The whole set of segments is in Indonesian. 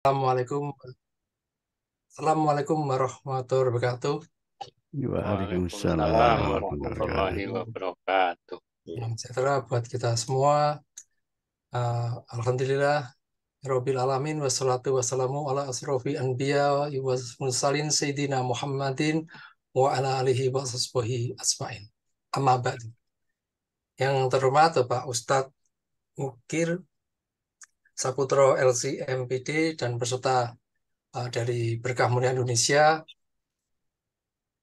Assalamualaikum. Assalamualaikum warahmatullahi wabarakatuh. Waalaikumsalam Waalaikumsalam warahmatullahi warahmatullahi wabarakatuh. wabarakatuh. Salam sejahtera buat kita semua. Alhamdulillah. Rabbil alamin wassalatu wassalamu ala asrofi anbiya wa mursalin sayyidina Muhammadin wa ala alihi wa sahbihi asma'in. Amma ba'du. Yang terhormat Bapak Ustadz Mukir Saputro LC MPD dan peserta dari Berkah Mulia Indonesia.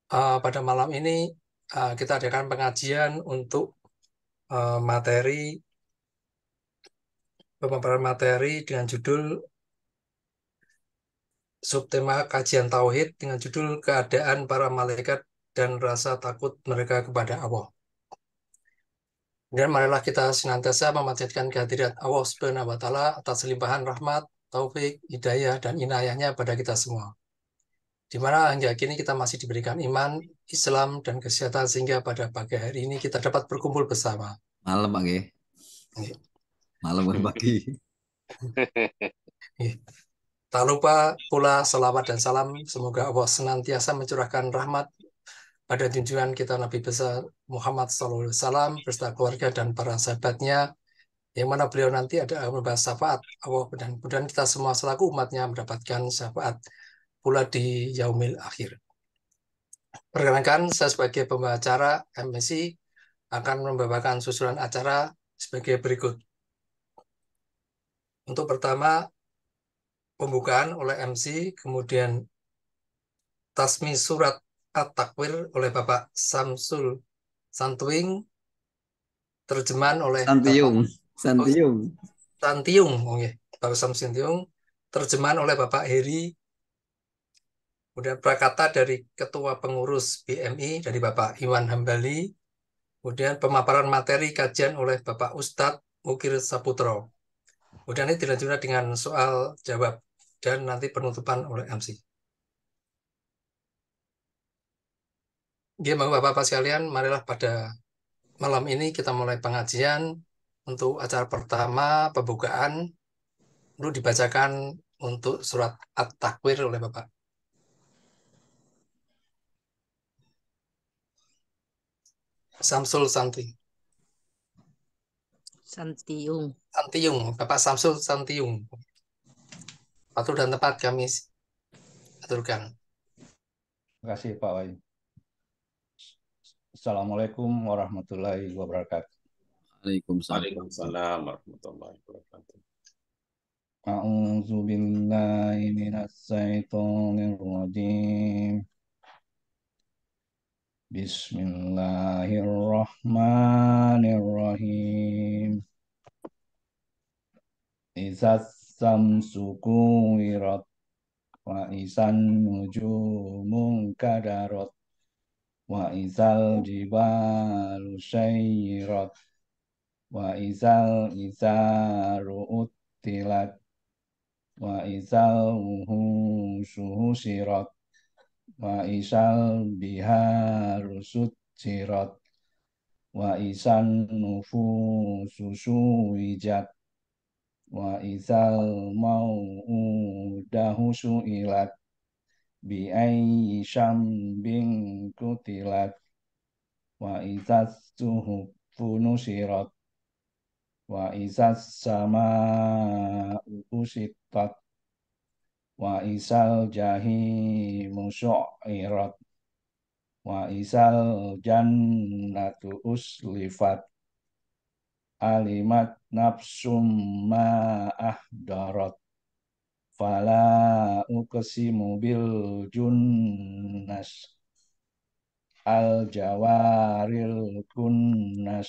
Pada malam ini kita adakan pengajian untuk pemaparan materi dengan judul subtema kajian tauhid dengan judul keadaan para malaikat dan rasa takut mereka kepada Allah. Dan marilah kita senantiasa memanjatkan kehadirat Allah Subhanahu wa taala atas limpahan rahmat, taufik, hidayah dan inayahnya pada kita semua. Di mana hingga kini kita masih diberikan iman, Islam dan kesehatan sehingga pada pagi hari ini kita dapat berkumpul bersama. Malam, Bang. Malam bukan pagi. Tak lupa pula salawat dan salam semoga Allah senantiasa mencurahkan rahmat pada junjungan kita Nabi besar Muhammad SAW beserta keluarga dan para sahabatnya, yang mana beliau nanti ada membahas syafaat Allah, dan kemudian kita semua selaku umatnya mendapatkan syafaat pula di yaumil akhir. Perkenalkan, saya sebagai pembicara MSC akan membawakan susunan acara sebagai berikut. Untuk pertama, pembukaan oleh MC, kemudian tasmi surat At-Takwir oleh Bapak Samsul Santuing, terjemahan oleh Santiung. Bapak Santiung. Santiung, Bapak Samsul Santiung, terjemahan oleh Bapak Heri, kemudian prakata dari Ketua Pengurus BMI dari Bapak Iwan Hambali, kemudian pemaparan materi kajian oleh Bapak Ustadz Mukir Saputro. Kemudian ini dilanjutkan dengan soal jawab dan nanti penutupan oleh MC. Bapak Bapak sekalian, marilah pada malam ini kita mulai pengajian. Untuk acara pertama, pembukaan, dulu dibacakan untuk surat At-Takwir oleh Bapak Samsul Santiung. Santiung, Bapak Samsul Santiung. Waktu dan tempat kami aturkan. Terima kasih Pak Wahyu. Assalamualaikum warahmatullahi wabarakatuh. Waalaikumsalam. Waalaikumsalam warahmatullahi wabarakatuh. A'udzu billahi minas syaitonir rajim. Bismillahirrahmanirrahim. Izas samsu kuwirat wa isan nujumun kadarat wa izal jibalu syairat wa izal izaru uttilat wa izal wuhushu husirat wa izal biharu sujirat wa izan nufusu suwijat wa izal mau'udahu su'ilat bi ayyi syambin kutilat wa izas suhufu nusirat wa izas sama'u usitat wa izal jahimu syu'irat wa izal jannatu uslifat alimat nafsum ma ahdarat fala uqsimu bil junnas al jawaril kunnas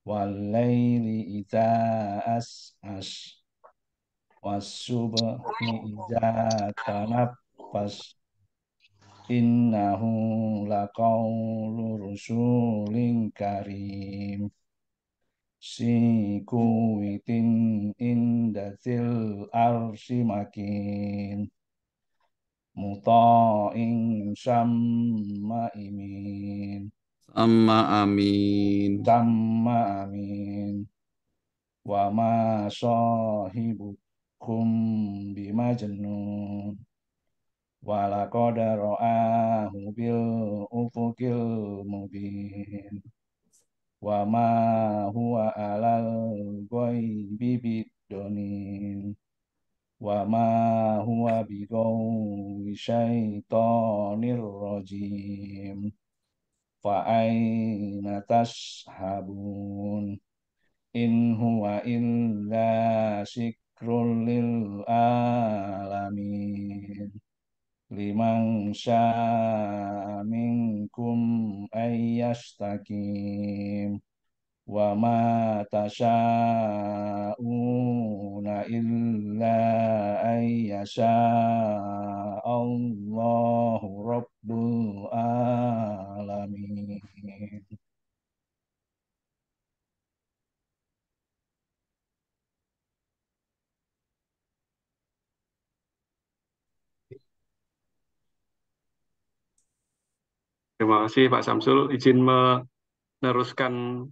walaili idza as'as wasubhi idza tanaffas innahu laqawlu rasulin karim si kuwitin indazil arsi makin muta'in samma imin Amin. samma amin wa ma sahibukum majnun wa laqad ra'ahu bil ufuqil mubin wa ma huwa alal ghaibi bidonin wa ma huwa biqauli syaitonir rajim fa aina tashabun in huwa illa zikrul lil alamin liman syaa minkum ayyastaqim wa ma tasyauna illa ayyasha Allahu rabbul alamin. Terima kasih Pak Samsul. Izin meneruskan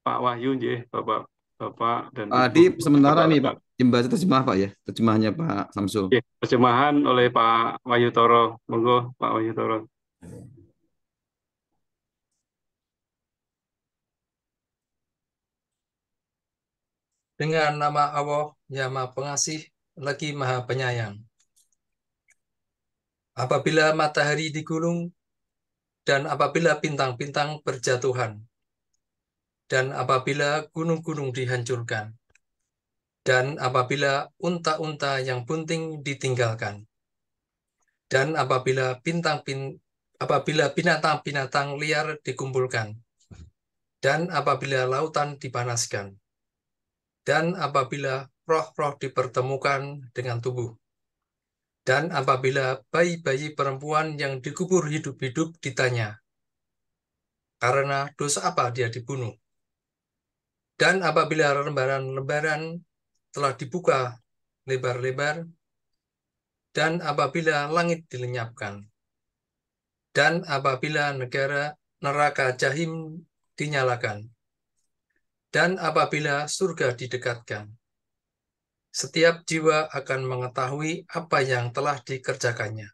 Pak Wahyu, nggih, Bapak dan Di Ibu. sementara nih Bapak-bapak. Pak, membaca terjemah Pak ya, terjemahnya Pak Samsul. Nggih, terjemahan oleh Pak Wahyu Toro. Monggo Pak Wahyu Toro. Dengan nama Allah yang Maha Pengasih lagi Maha Penyayang. Apabila matahari digulung dan apabila bintang-bintang berjatuhan dan apabila gunung-gunung dihancurkan dan apabila unta-unta yang bunting ditinggalkan dan apabila binatang-binatang liar dikumpulkan dan apabila lautan dipanaskan dan apabila roh-roh dipertemukan dengan tubuh dan apabila bayi-bayi perempuan yang dikubur hidup-hidup ditanya, karena dosa apa dia dibunuh? Dan apabila lembaran-lembaran telah dibuka lebar-lebar, dan apabila langit dilenyapkan, dan apabila neraka jahim dinyalakan, dan apabila surga didekatkan, setiap jiwa akan mengetahui apa yang telah dikerjakannya.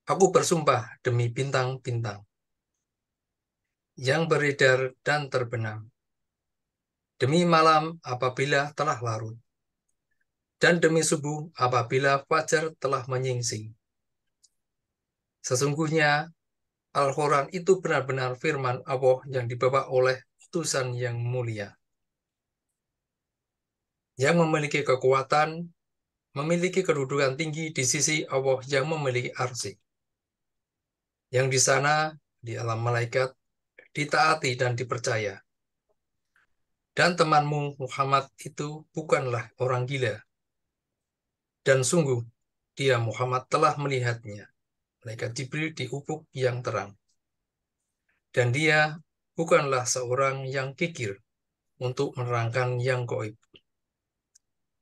Aku bersumpah demi bintang-bintang yang beredar dan terbenam, demi malam apabila telah larut, dan demi subuh apabila fajar telah menyingsing. Sesungguhnya Al-Quran itu benar-benar firman Allah yang dibawa oleh utusan yang mulia, yang memiliki kekuatan, memiliki kedudukan tinggi di sisi Allah yang memiliki arsy, yang di sana, di alam malaikat, ditaati dan dipercaya. Dan temanmu Muhammad itu bukanlah orang gila. Dan sungguh, dia Muhammad telah melihatnya, malaikat Jibril di ufuk yang terang. Dan dia bukanlah seorang yang kikir untuk menerangkan yang gaib.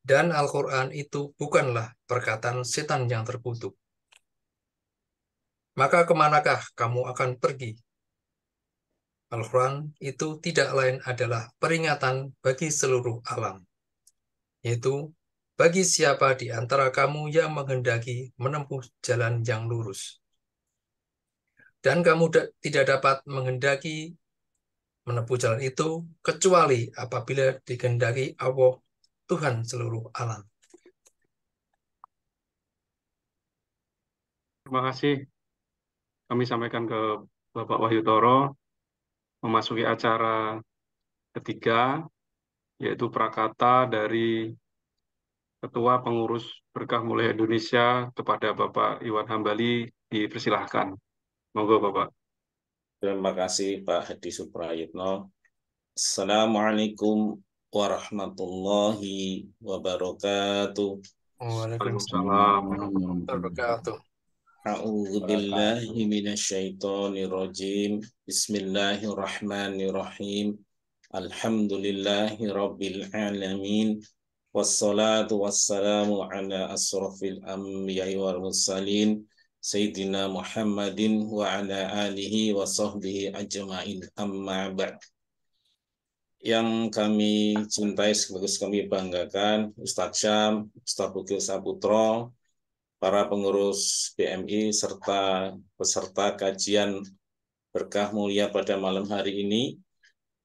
Dan Al-Quran itu bukanlah perkataan setan yang terkutuk. Maka kemanakah kamu akan pergi? Al-Quran itu tidak lain adalah peringatan bagi seluruh alam, yaitu bagi siapa di antara kamu yang menghendaki menempuh jalan yang lurus. Dan kamu tidak dapat menghendaki menempuh jalan itu kecuali apabila dikehendaki Allah, Tuhan seluruh alam. Terima kasih. Kami sampaikan ke Bapak Wahyu Toro memasuki acara ketiga, yaitu prakata dari Ketua Pengurus Berkah Mulia Indonesia kepada Bapak Iwan Hambali, dipersilahkan. Monggo Bapak. Terima kasih Pak Hadi Suprayitno. Assalamualaikum warahmatullahi wabarakatuh. Waalaikumsalam warahmatullahi wabarakatuh. A'udzu billahi minasyaitonir rajim. Bismillahirrahmanirrahim. Alhamdulillahi rabbil alamin. Wassalatu wassalamu ala asrafil anbiya'i wal mursalin. Sayyidina Muhammadin wa ala alihi wa sahbihi ajma'in, amma ba'd. yang kami cintai, sekaligus kami banggakan, Ustadz Syam, Ustadz Bukil Saputro, para pengurus BMI, serta peserta kajian berkah mulia pada malam hari ini.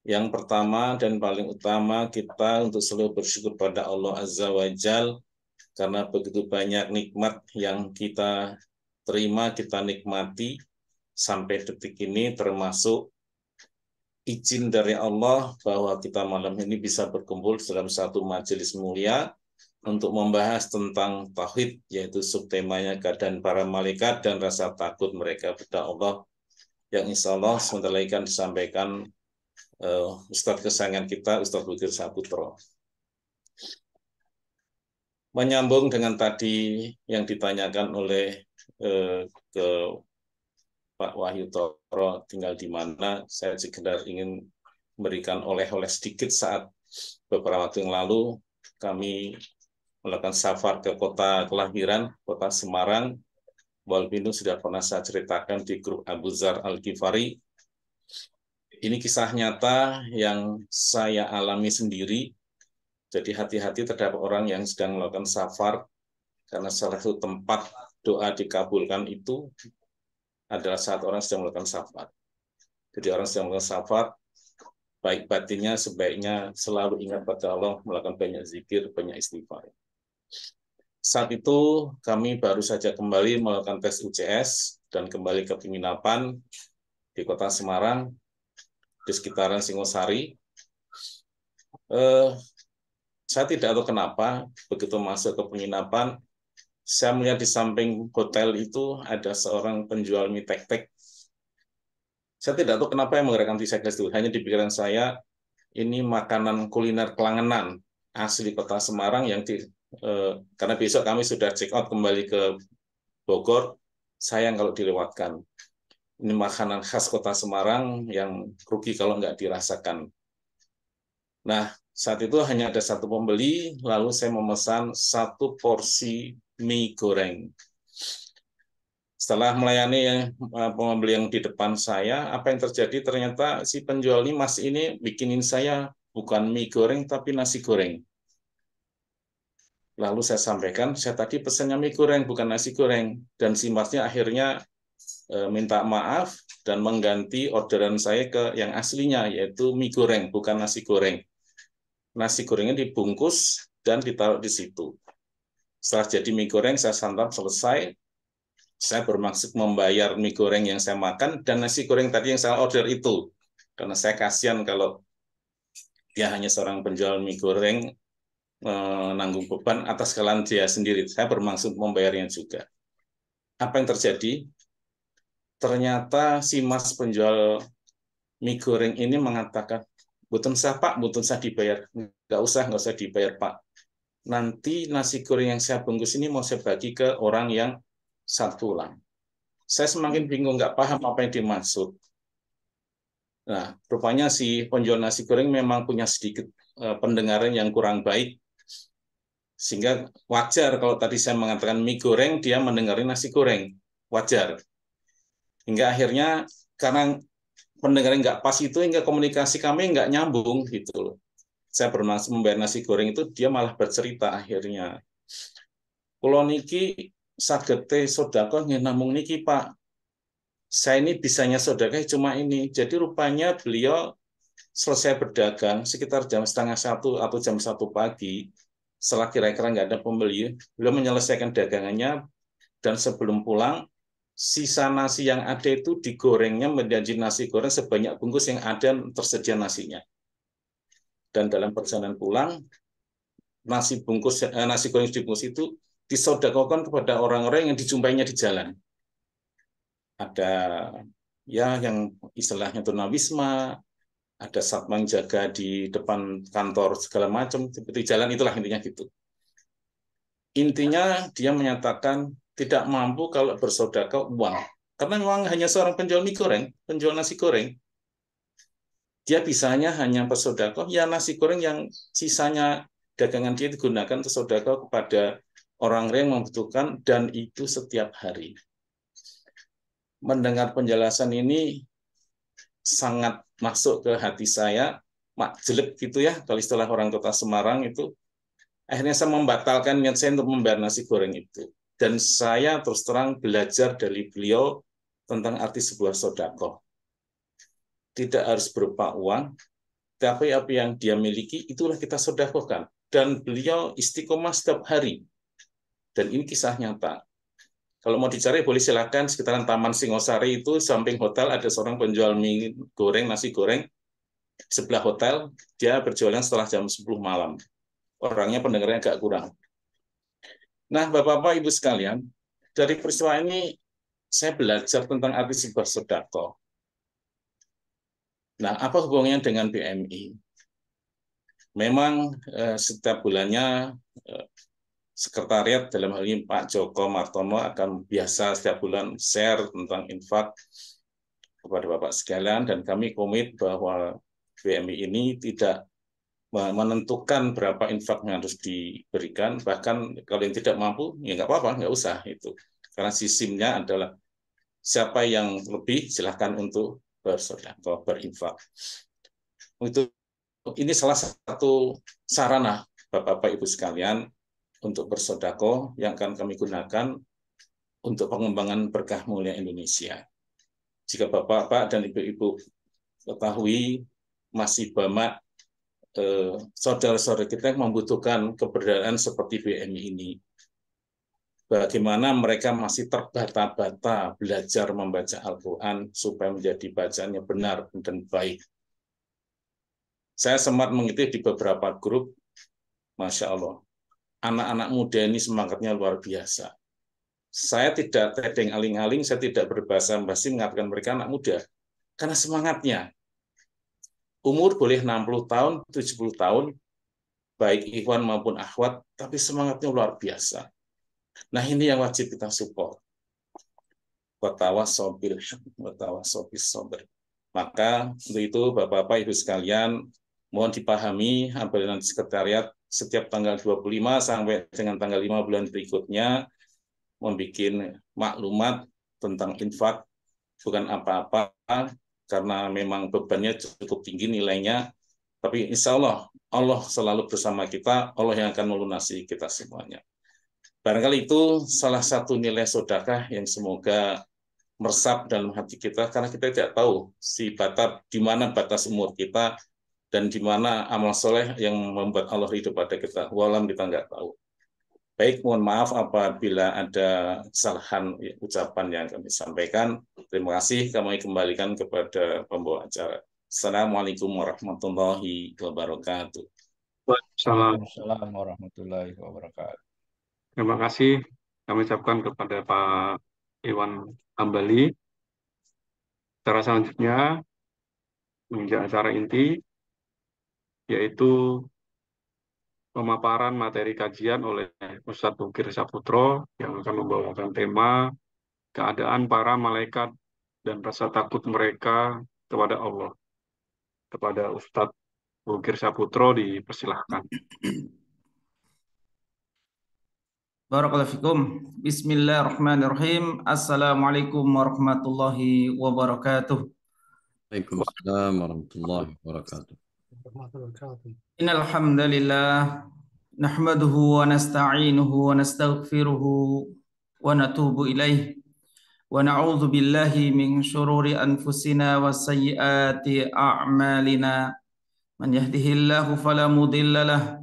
Yang pertama dan paling utama, kita untuk selalu bersyukur pada Allah Azza wa Jal, karena begitu banyak nikmat yang kita terima, kita nikmati sampai detik ini, termasuk izin dari Allah bahwa kita malam ini bisa berkumpul dalam satu majelis mulia untuk membahas tentang tauhid, yaitu subtemanya keadaan para malaikat dan rasa takut mereka kepada Allah, yang insya Allah sebentar lagi akan disampaikan Ustadz kesayangan kita, Ustadz Bukil Saputro. Menyambung dengan tadi yang ditanyakan oleh ke Pak Wahyu Toro, tinggal di mana, saya sekedar ingin memberikan oleh-oleh sedikit. Saat beberapa waktu yang lalu kami melakukan safar ke kota kelahiran, kota Semarang. Walbinu sudah pernah saya ceritakan di grup Abu Dzar Al-Ghifari. Ini kisah nyata yang saya alami sendiri. Jadi hati-hati terhadap orang yang sedang melakukan safar, karena salah satu tempat doa dikabulkan itu adalah saat orang sedang melakukan safar. Jadi orang sedang melakukan safar, baik batinnya sebaiknya selalu ingat pada Allah, melakukan banyak zikir, banyak istighfar. Saat itu kami baru saja kembali melakukan tes UCS dan kembali ke penginapan di kota Semarang, di sekitaran Singosari. Saya tidak tahu kenapa, begitu masuk ke penginapan, saya melihat di samping hotel itu ada seorang penjual mie tek-tek. Saya tidak tahu kenapa yang menggerakkan tisek itu. Hanya di pikiran saya, ini makanan kuliner Kelangenan asli kota Semarang yang karena besok kami sudah check out kembali ke Bogor, sayang kalau dilewatkan. Ini makanan khas kota Semarang yang rugi kalau nggak dirasakan. Nah, saat itu hanya ada satu pembeli, lalu saya memesan satu porsi mie goreng. Setelah melayani pembeli yang di depan saya, apa yang terjadi? Ternyata si penjual ini, mas ini bikinin saya bukan mie goreng, tapi nasi goreng. Lalu saya sampaikan, saya tadi pesannya mie goreng, bukan nasi goreng. Dan si masnya akhirnya minta maaf dan mengganti orderan saya ke yang aslinya, yaitu mie goreng, bukan nasi goreng. Nasi gorengnya dibungkus dan ditaruh di situ. Setelah jadi mie goreng, saya santap selesai. Saya bermaksud membayar mie goreng yang saya makan dan nasi goreng tadi yang saya order itu. Karena saya kasihan kalau dia hanya seorang penjual mie goreng, menanggung beban atas kesalahan dia sendiri. Saya bermaksud membayarnya juga. Apa yang terjadi? Ternyata si mas penjual mie goreng ini mengatakan, "Butun sah Pak, butun sah dibayar." Nggak usah dibayar Pak. Nanti nasi goreng yang saya bungkus ini mau saya bagi ke orang yang satu pulang. Saya semakin bingung, nggak paham apa yang dimaksud. Nah, rupanya si penjual nasi goreng memang punya sedikit pendengaran yang kurang baik, sehingga wajar kalau tadi saya mengatakan mie goreng, dia mendengarin nasi goreng. Wajar. Hingga akhirnya, karena pendengaran nggak pas itu, hingga komunikasi kami nggak nyambung gitu loh. Saya bermaksud membayar nasi goreng itu, dia malah bercerita akhirnya. Kulo niki sagete sodako namung niki Pak. Saya ini bisanya sodako cuma ini. Jadi rupanya beliau selesai berdagang sekitar jam 12:30 atau jam 1 pagi. Setelah kira-kira nggak ada pembeli, beliau menyelesaikan dagangannya dan sebelum pulang, sisa nasi yang ada itu digorengnya menjadi nasi goreng sebanyak bungkus yang ada tersedia nasinya. Dan dalam perjalanan pulang, nasi goreng dibungkus itu disodakokan kepada orang-orang yang dijumpainya di jalan. Ada ya yang istilahnya tunawisma, ada satpam jaga di depan kantor segala macam, seperti jalan itulah intinya gitu. Intinya dia menyatakan tidak mampu kalau bersedekah uang. Karena memang hanya seorang penjual mie goreng, penjual nasi goreng. Dia bisanya hanya bersedekah ya nasi goreng yang sisanya dagangan dia digunakan untuk sedekah kepada orang yang membutuhkan, dan itu setiap hari. Mendengar penjelasan ini sangat masuk ke hati saya, jelek gitu ya, kalau istilah orang kota Semarang itu. Akhirnya saya membatalkan niat saya untuk membayar nasi goreng itu. Dan saya terus terang belajar dari beliau tentang arti sebuah sedekah. Tidak harus berupa uang, tapi apa yang dia miliki itulah kita sedekahkan. Dan beliau istiqomah setiap hari. Dan ini kisah nyata. Kalau mau dicari boleh silakan, sekitaran Taman Singosari itu samping hotel ada seorang penjual mie goreng, nasi goreng sebelah hotel, dia berjualan setelah jam 10 malam. Orangnya pendengarnya agak kurang. Nah, Bapak-Bapak, Ibu sekalian, dari peristiwa ini saya belajar tentang arti sebuah sedekah. Nah, apa hubungannya dengan BMI? Memang setiap bulannya sekretariat dalam hal ini Pak Joko Martono akan biasa setiap bulan share tentang infak kepada Bapak sekalian, dan kami komit bahwa BMI ini tidak menentukan berapa infak yang harus diberikan, bahkan kalau yang tidak mampu ya nggak apa-apa, nggak usah itu, karena sistemnya adalah siapa yang lebih silahkan untuk bersedekah, berinfak. Ini salah satu sarana Bapak-Bapak Ibu sekalian untuk bersedekah yang akan kami gunakan untuk pengembangan berkah mulia Indonesia. Jika Bapak-Bapak dan Ibu-Ibu ketahui masih banyak saudara-saudara kita yang membutuhkan keberadaan seperti BMI ini. Bagaimana mereka masih terbata-bata belajar membaca Al-Quran supaya menjadi bacaannya benar dan baik. Saya sempat mengikuti di beberapa grup, Masya Allah. Anak-anak muda ini semangatnya luar biasa. Saya tidak tedeng aling-aling, saya tidak berbahasa basi mengatakan mereka anak muda. Karena semangatnya. Umur boleh 60 tahun, 70 tahun, baik ikhwan maupun akhwat, tapi semangatnya luar biasa. Nah, ini yang wajib kita support. Watawasobil haq, watawasobis sabr. Maka untuk itu Bapak-Bapak Ibu sekalian, mohon dipahami apabila sekretariat setiap tanggal 25 sampai dengan tanggal 5 bulan berikutnya membuat maklumat tentang infak, bukan apa-apa, karena memang bebannya cukup tinggi nilainya, tapi insya Allah, Allah selalu bersama kita, Allah yang akan melunasi kita semuanya. Barangkali itu salah satu nilai sedekah yang semoga meresap dalam hati kita, karena kita tidak tahu di mana batas umur kita, dan di mana amal soleh yang membuat Allah ridho pada kita. Walam kita nggak tahu. Baik, mohon maaf apabila ada kesalahan ucapan yang kami sampaikan. Terima kasih, kami kembalikan kepada pembawa acara. Assalamualaikum warahmatullahi wabarakatuh. Waalaikumsalam warahmatullahi wabarakatuh. Terima kasih kami ucapkan kepada Pak Iwan Hambali. Acara selanjutnya menjadi acara inti, yaitu pemaparan materi kajian oleh Ustadz Bukir Saputro yang akan membawakan tema keadaan para malaikat dan rasa takut mereka kepada Allah. Kepada Ustadz Bukir Saputro dipersilahkan. Barakallahu fikum. Bismillahirrahmanirrahim. Assalamualaikum warahmatullahi wabarakatuh. Waalaikumsalam warahmatullahi wabarakatuh. Innal hamdalillah nahmaduhu wa nasta'inuhu wa nastaghfiruhu wa natubu ilaih wa na'udzu billahi min syururi anfusina wa sayyiati a'malina. Man yahdihillahu fala mudilla lahu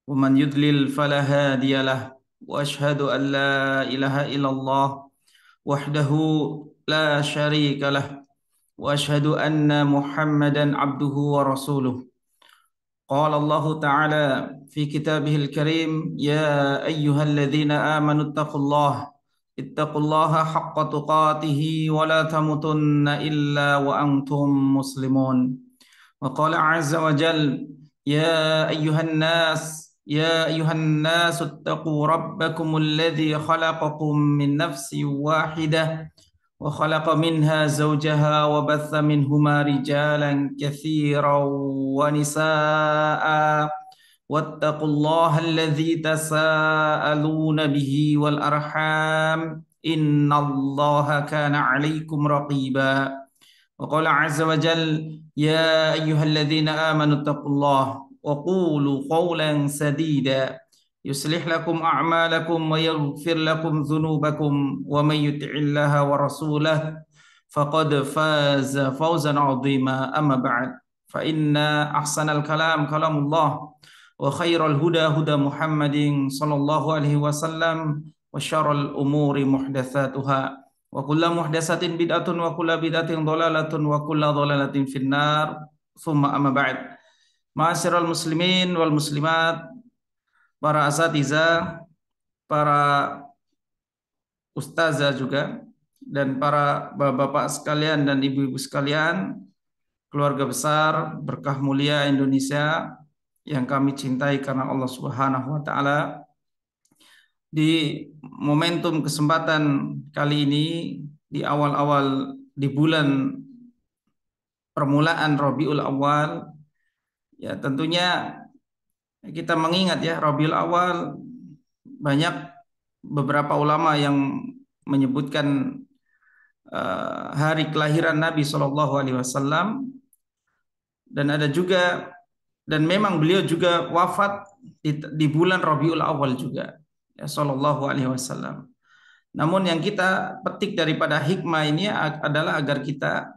wa man yudlil fala hadiya lahu. Wa ashhadu an la ilaha illallah wahdahu la syarika lah wa ashhadu anna Muhammadan abduhu wa rasuluh. Qala Allah Ta'ala fi kitabihil karim, ya ayyuhalladzina amanu ittaqullaha haqqa tuqatihi wa la tamutunna illa wa antum muslimun. Wa qala azza wa jal, ya ayyuhan nas اتقوا ربكم الذي خلقكم من نفس واحدة وخلق منها زوجها وبث منهما رجالا كثيرا ونساء واتقوا الله الذي تساءلون به والأرحام إن الله كان عليكم رقيبا وقال عز وجل يا أيها الذين آمنوا اتقوا الله وقولوا قولا سديدا يصلح لكم أعمالكم ويغفر لكم ذنوبكم ومن يطع الله ورسوله فقد فاز فوزا عظيما أما بعد فإن أحسن الكلام كلام الله وخير الهدى هدى محمد صلى الله عليه وسلم وشر الأمور محدثاتها وكل محدثة بدعة وكل بدعة ضلالة وكل ضلالة في النار ثم أما بعد Ma'asyiral muslimin wal muslimat, para asatidzah, para ustazah juga, dan para bapak-bapak sekalian dan ibu-ibu sekalian, keluarga besar Berkah Mulia Indonesia yang kami cintai karena Allah Subhanahu wa taala. Di momentum kesempatan kali ini, di awal-awal di bulan permulaan Rabiul Awal, ya tentunya kita mengingat ya Rabiul Awal, banyak beberapa ulama yang menyebutkan hari kelahiran Nabi Shallallahu Alaihi Wasallam, dan ada juga, dan memang beliau juga wafat di bulan Rabiul Awal juga ya Shallallahu Alaihi Wasallam. Namun yang kita petik daripada hikmah ini adalah agar kita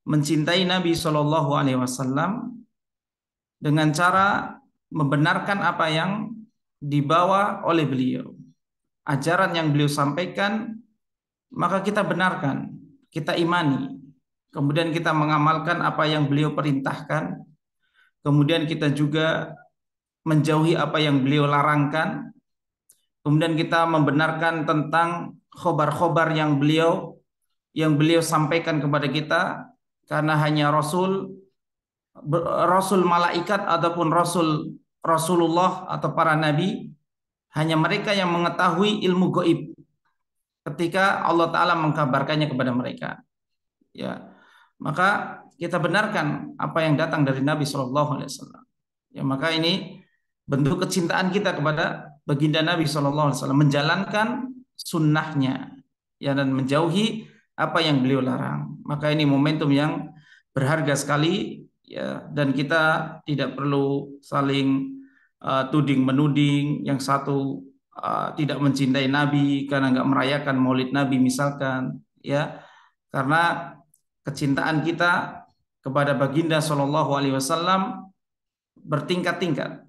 mencintai Nabi Shallallahu Alaihi Wasallam dengan cara membenarkan apa yang dibawa oleh beliau, ajaran yang beliau sampaikan, maka kita benarkan, kita imani, kemudian kita mengamalkan apa yang beliau perintahkan, kemudian kita juga menjauhi apa yang beliau larangkan, kemudian kita membenarkan tentang khobar-khobar yang beliau sampaikan kepada kita, karena hanya Rasul malaikat ataupun Rasulullah atau para nabi, hanya mereka yang mengetahui ilmu gaib ketika Allah Ta'ala mengkabarkannya kepada mereka. Ya, maka kita benarkan apa yang datang dari Nabi Shallallahu Alaihi Wasallam. Ya, maka ini bentuk kecintaan kita kepada baginda Nabi Shallallahu Alaihi Wasallam, menjalankan sunnahnya, ya, dan menjauhi apa yang beliau larang. Maka ini momentum yang berharga sekali, ya, dan kita tidak perlu saling tuding menuding. Yang satu tidak mencintai Nabi karena nggak merayakan Maulid Nabi misalkan, ya, karena kecintaan kita kepada baginda Shallallahu Alaihi Wasallam bertingkat-tingkat.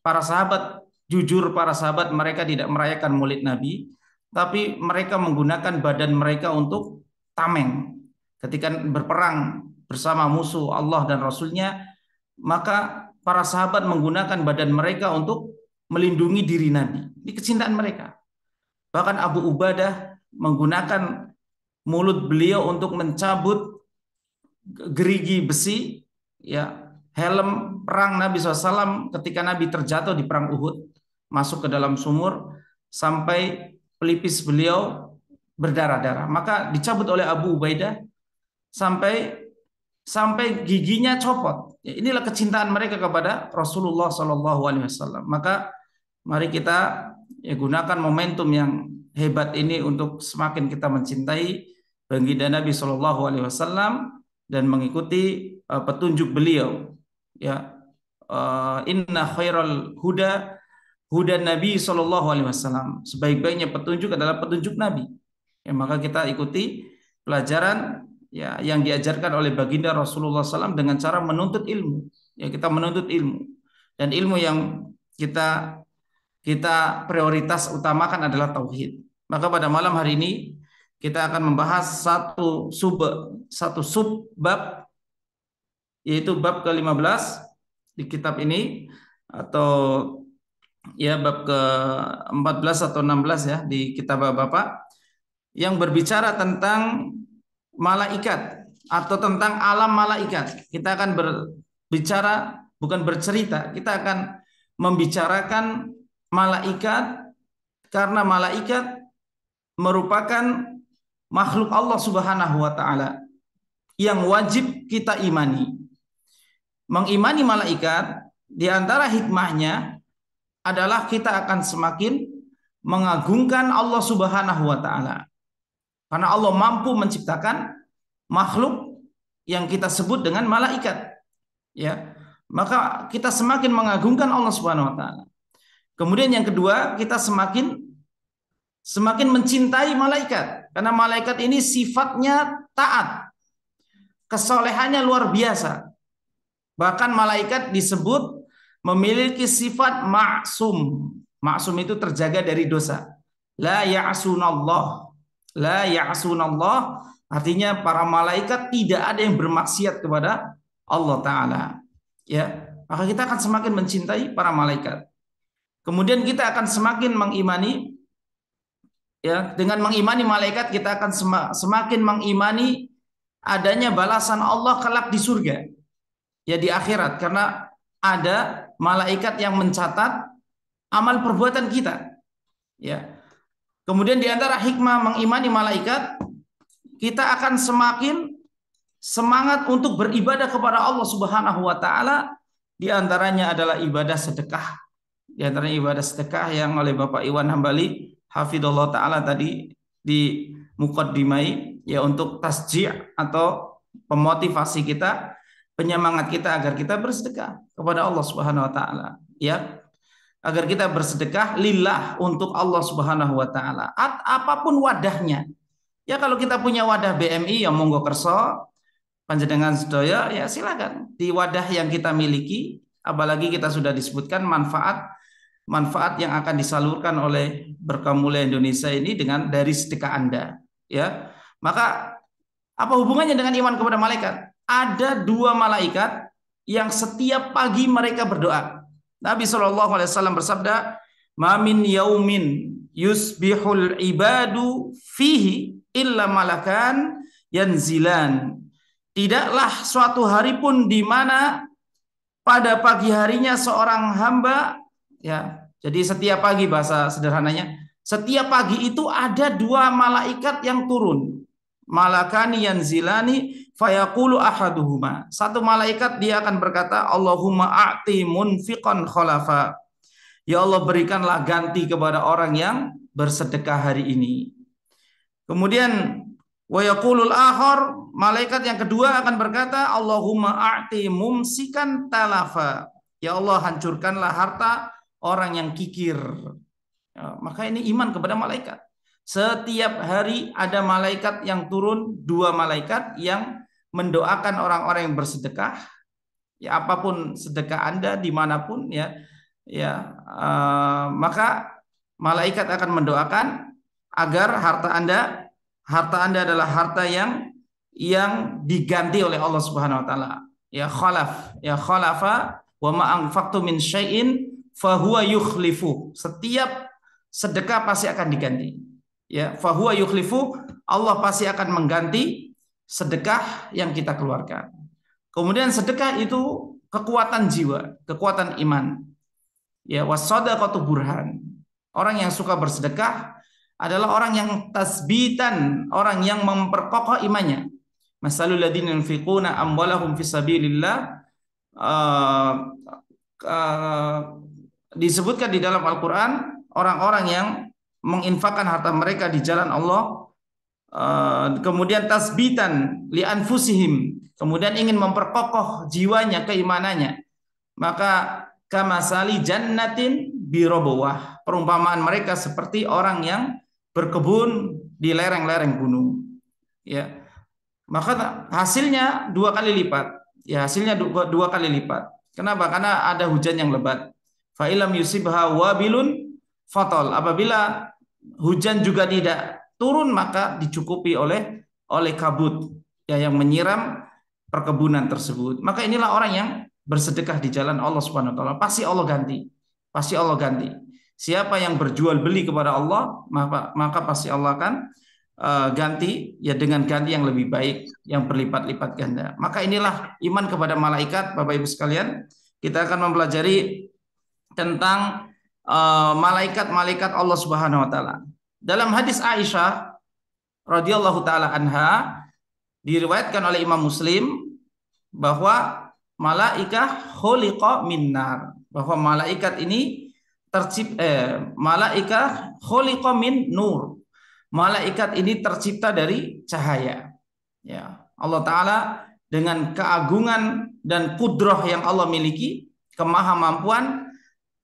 Para sahabat, jujur para sahabat, mereka tidak merayakan Maulid Nabi, tapi mereka menggunakan badan mereka untuk tameng ketika berperang bersama musuh Allah dan Rasulnya. Maka para sahabat menggunakan badan mereka untuk melindungi diri Nabi. Ini kecintaan mereka. Bahkan Abu Ubadah menggunakan mulut beliau untuk mencabut gerigi besi, ya, helm perang Nabi SAW ketika Nabi terjatuh di perang Uhud, masuk ke dalam sumur sampai pelipis beliau berdarah-darah. Maka dicabut oleh Abu Ubaidah sampai giginya copot. Ya, inilah kecintaan mereka kepada Rasulullah SAW. Maka mari kita gunakan momentum yang hebat ini untuk semakin kita mencintai baginda Nabi SAW dan mengikuti petunjuk beliau. Ya, inna khairal huda Nabi SAW. Sebaik-baiknya petunjuk adalah petunjuk Nabi. Ya, maka kita ikuti pelajaran, ya, yang diajarkan oleh baginda Rasulullah SAW dengan cara menuntut ilmu. Ya, kita menuntut ilmu, dan ilmu yang kita prioritas utamakan adalah tauhid. Maka pada malam hari ini kita akan membahas satu sub bab, yaitu bab ke-15 di kitab ini, atau ya bab ke-14 atau 16 ya di kitab Bapak, yang berbicara tentang malaikat atau tentang alam malaikat. Kita akan berbicara, bukan bercerita, kita akan membicarakan malaikat, karena malaikat merupakan makhluk Allah Subhanahu wa taala yang wajib kita imani. Mengimani malaikat, di antara hikmahnya adalah kita akan semakin mengagungkan Allah Subhanahu wa taala. Karena Allah mampu menciptakan makhluk yang kita sebut dengan malaikat. Ya, maka kita semakin mengagungkan Allah Subhanahu wa taala. Kemudian yang kedua, kita semakin mencintai malaikat, karena malaikat ini sifatnya taat, kesolehannya luar biasa. Bahkan malaikat disebut memiliki sifat maksum. Maksum itu terjaga dari dosa. La ya'sunallah. La ya'sunallah artinya para malaikat tidak ada yang bermaksiat kepada Allah Ta'ala. Ya, maka kita akan semakin mencintai para malaikat. Kemudian kita akan semakin mengimani, ya, dengan mengimani malaikat kita akan semakin mengimani adanya balasan Allah kelak di surga, ya, di akhirat, karena ada malaikat yang mencatat amal perbuatan kita. Ya. Kemudian di antara hikmah mengimani malaikat, kita akan semakin semangat untuk beribadah kepada Allah Subhanahu wa taala. Di antaranya adalah ibadah sedekah. Di antaranya ibadah sedekah yang oleh Bapak Iwan Hambali hafidhullah taala tadi di muqaddimai, ya, untuk tasji' atau pemotivasi kita, penyemangat kita agar kita bersedekah kepada Allah Subhanahu wa taala, ya. Agar kita bersedekah lillah, untuk Allah Subhanahu wa taala. Apapun wadahnya. Ya, kalau kita punya wadah BMI, ya monggo kerso panjenengan sedaya, ya silakan di wadah yang kita miliki, apalagi kita sudah disebutkan manfaat yang akan disalurkan oleh Berkah Mulia Indonesia ini dari sedekah Anda, ya. Maka apa hubungannya dengan iman kepada malaikat? Ada 2 malaikat yang setiap pagi mereka berdoa. Nabi SAW bersabda, "Ma min yaumin yusbihul ibadu fihi illa malakan yanzilan." Tidaklah suatu hari pun di mana pada pagi harinya seorang hamba, ya. Jadi setiap pagi, bahasa sederhananya, setiap pagi itu ada 2 malaikat yang turun. Malakani yanzilani fayaqulu ahaduhuma. Satu malaikat dia akan berkata, Allahumma a'ti munfiqan khalafa. Ya Allah, berikanlah ganti kepada orang yang bersedekah hari ini. Kemudian wa yaqulul akhar, malaikat yang kedua akan berkata, Allahumma a'ti mumsikan talafa. Ya Allah, hancurkanlah harta orang yang kikir. Ya, maka ini iman kepada malaikat. Setiap hari ada malaikat yang turun, 2 malaikat yang mendoakan orang-orang yang bersedekah. Ya, apapun sedekah Anda dimanapun, ya, maka malaikat akan mendoakan agar harta Anda adalah harta yang diganti oleh Allah Subhanahu wa taala. Ya khalafa wa ma anfaqtu min syai'in fahuwa yukhlifu. Setiap sedekah pasti akan diganti. Ya, fahuwa yukhlifu, Allah pasti akan mengganti sedekah yang kita keluarkan. Kemudian sedekah itu kekuatan jiwa, kekuatan iman. Ya, was-shadaqatu burhan. Orang yang suka bersedekah adalah orang yang tasbitan, orang yang memperkokoh imannya. Masalul ladzina yunfiquna amwalahum fisabilillah, disebutkan di dalam Al-Qur'an, orang-orang yang menginfakkan harta mereka di jalan Allah, kemudian tasbitan li anfusihim, kemudian ingin memperkokoh jiwanya, keimanannya, maka kamasali jannatin birobowah, perumpamaan mereka seperti orang yang berkebun di lereng-lereng gunung. Ya, maka hasilnya 2 kali lipat. Ya, hasilnya 2 kali lipat. Kenapa? Karena ada hujan yang lebat. Fa ilam yusibha wabilun fatol. Apabila hujan juga tidak turun, maka dicukupi oleh kabut, ya, yang menyiram perkebunan tersebut. Maka inilah orang yang bersedekah di jalan Allah Subhanahu wa taala. Pasti Allah ganti. Pasti Allah ganti. Siapa yang berjual beli kepada Allah, maka pasti Allah akan ganti, ya, dengan ganti yang lebih baik, yang berlipat-lipat ganda. Maka inilah iman kepada malaikat, Bapak Ibu sekalian. Kita akan mempelajari tentang malaikat-malaikat Allah Subhanahu wa taala. Dalam hadis Aisyah radhiyallahu taala anha, diriwayatkan oleh Imam Muslim bahwa malaikat khuliqa min nar, bahwa malaikat ini malaikat khuliqa min nur. Malaikat ini tercipta dari cahaya. Ya, Allah taala dengan keagungan dan kudrah yang Allah miliki, kemahamampuan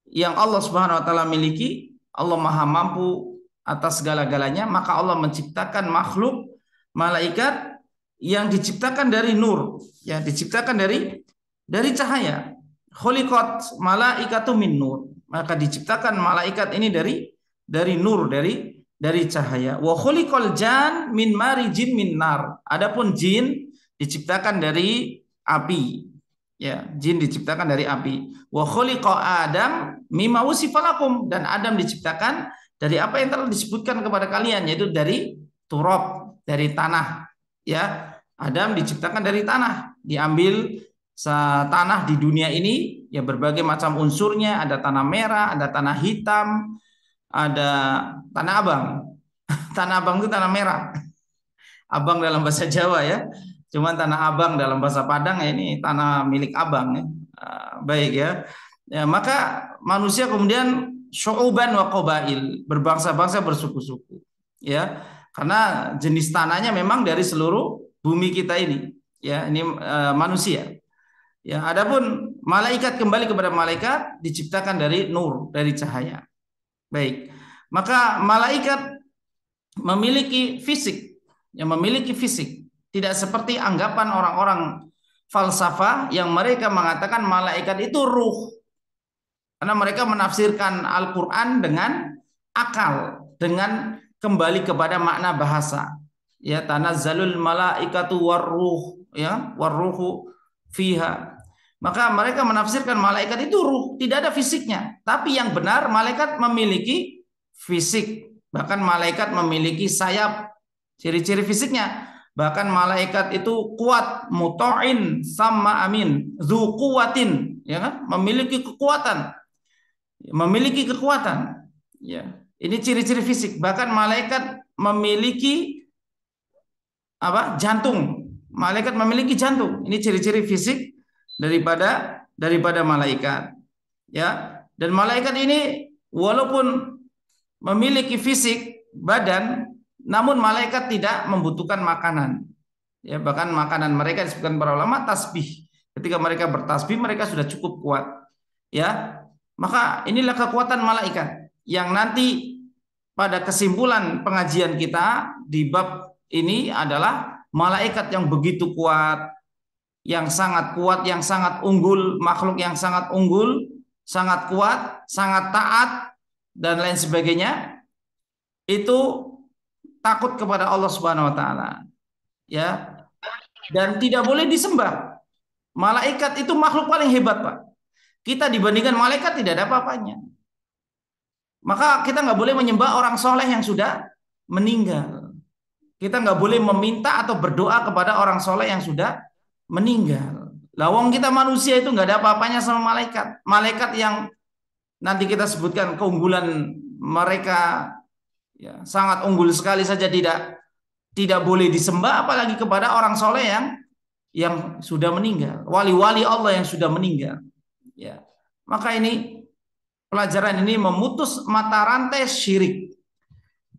yang Allah Subhanahu wa taala miliki, Allah Maha mampu atas segala-galanya, maka Allah menciptakan makhluk malaikat yang diciptakan dari nur, ya, diciptakan dari cahaya. Khuliqat malaikatu min nur, maka diciptakan malaikat ini dari nur, dari cahaya. Wa khuliqal jan min marijin min nar. Adapun jin diciptakan dari api. Ya, jin diciptakan dari api. Wa khuliqa Adam mimma wasifalakum, dan Adam diciptakan dari apa yang telah disebutkan kepada kalian, yaitu dari turab, dari tanah. Ya, Adam diciptakan dari tanah, diambil tanah di dunia ini, ya, berbagai macam unsurnya, ada tanah merah, ada tanah hitam, ada tanah abang. Tanah abang itu tanah merah. Abang dalam bahasa Jawa, ya. Cuman tanah abang dalam bahasa Padang, ya, ini tanah milik abang, ya. Baik, ya. Ya, maka manusia kemudian syu'uban wa qabail, berbangsa-bangsa, bersuku-suku, ya. Karena jenis tanahnya memang dari seluruh bumi kita ini, ya, ini manusia. Ya, adapun malaikat, kembali kepada malaikat, diciptakan dari nur, dari cahaya. Baik. Maka malaikat memiliki fisik, yang memiliki fisik. Tidak seperti anggapan orang-orang falsafah yang mereka mengatakan malaikat itu ruh. Karena mereka menafsirkan Al-Qur'an dengan akal, dengan kembali kepada makna bahasa. Ya, tanazzalul malaikatu warruh, ya, warruhu fiha. Maka mereka menafsirkan malaikat itu ruh, tidak ada fisiknya. Tapi yang benar, malaikat memiliki fisik. Bahkan malaikat memiliki sayap, ciri-ciri fisiknya. Bahkan malaikat itu kuat, muta'in sama amin, dzu quwwatin, ya kan? Memiliki kekuatan. Memiliki kekuatan. Ya. Ini ciri-ciri fisik. Bahkan malaikat memiliki apa? Jantung. Malaikat memiliki jantung. Ini ciri-ciri fisik daripada malaikat. Ya. Dan malaikat ini walaupun memiliki fisik badan, namun malaikat tidak membutuhkan makanan. Ya, bahkan makanan mereka disebutkan para ulama tasbih. Ketika mereka bertasbih, mereka sudah cukup kuat. Ya, maka inilah kekuatan malaikat yang nanti pada kesimpulan pengajian kita di bab ini adalah malaikat yang begitu kuat, yang sangat kuat, yang sangat unggul, makhluk yang sangat unggul, sangat kuat, sangat taat, dan lain sebagainya. Itu takut kepada Allah Subhanahu wa taala. Ya. Dan tidak boleh disembah. Malaikat itu makhluk paling hebat, Pak. Kita dibandingkan malaikat tidak ada apa-apanya. Maka kita nggak boleh menyembah orang soleh yang sudah meninggal. Kita nggak boleh meminta atau berdoa kepada orang soleh yang sudah meninggal. Lawang kita manusia itu nggak ada apa-apanya sama malaikat. Malaikat yang nanti kita sebutkan keunggulan mereka, ya, sangat unggul sekali saja tidak boleh disembah, apalagi kepada orang soleh yang sudah meninggal, wali-wali Allah yang sudah meninggal. Ya, maka ini pelajaran ini memutus mata rantai syirik,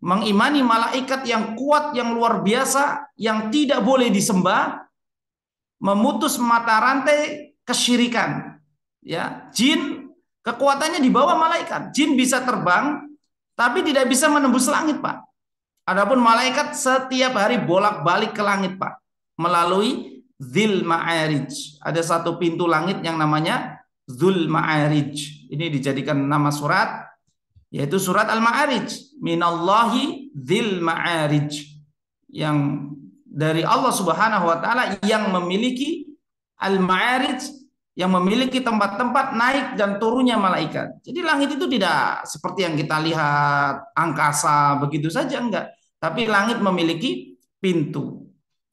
mengimani malaikat yang kuat, yang luar biasa, yang tidak boleh disembah, memutus mata rantai kesyirikan. Ya, jin kekuatannya di bawah malaikat. Jin bisa terbang, tapi tidak bisa menembus langit, Pak. Adapun malaikat setiap hari bolak-balik ke langit, Pak, melalui Dzul Ma'arij. Ada satu pintu langit yang namanya Dzul Ma'arij. Ini dijadikan nama surat, yaitu surat Al-Ma'arij. Minallahi Dzul Ma'arij. Yang dari Allah Subhanahu wa taala yang memiliki Al-Ma'arij, yang memiliki tempat-tempat naik dan turunnya malaikat. Jadi langit itu tidak seperti yang kita lihat angkasa begitu saja, enggak. Tapi langit memiliki pintu.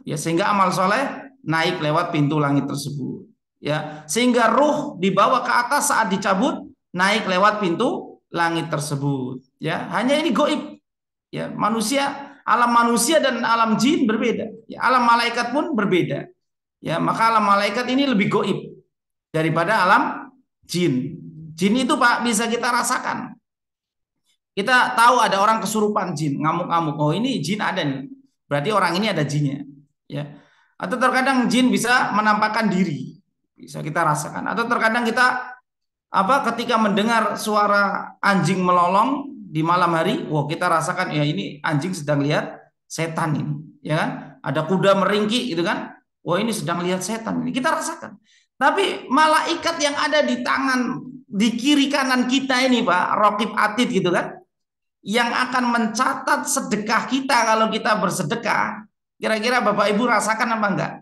Ya, sehingga amal soleh naik lewat pintu langit tersebut. Ya, sehingga ruh dibawa ke atas saat dicabut naik lewat pintu langit tersebut. Ya, hanya ini gaib. Ya, manusia, alam manusia dan alam jin berbeda. Ya, alam malaikat pun berbeda. Ya, maka alam malaikat ini lebih gaib daripada alam jin. Jin itu, Pak, bisa kita rasakan. Kita tahu ada orang kesurupan jin, ngamuk-ngamuk. Oh, ini jin ada nih. Berarti orang ini ada jinnya. Ya. Atau terkadang jin bisa menampakkan diri, bisa kita rasakan. Atau terkadang kita ketika mendengar suara anjing melolong di malam hari, wah kita rasakan ya ini anjing sedang lihat setan ini, ya kan? Ada kuda meringki gitu kan? Wah ini sedang lihat setan ini, kita rasakan. Tapi malaikat yang ada di tangan di kiri kanan kita ini Pak, Raqib Atid gitu kan, yang akan mencatat sedekah kita kalau kita bersedekah. Kira-kira Bapak Ibu rasakan apa enggak?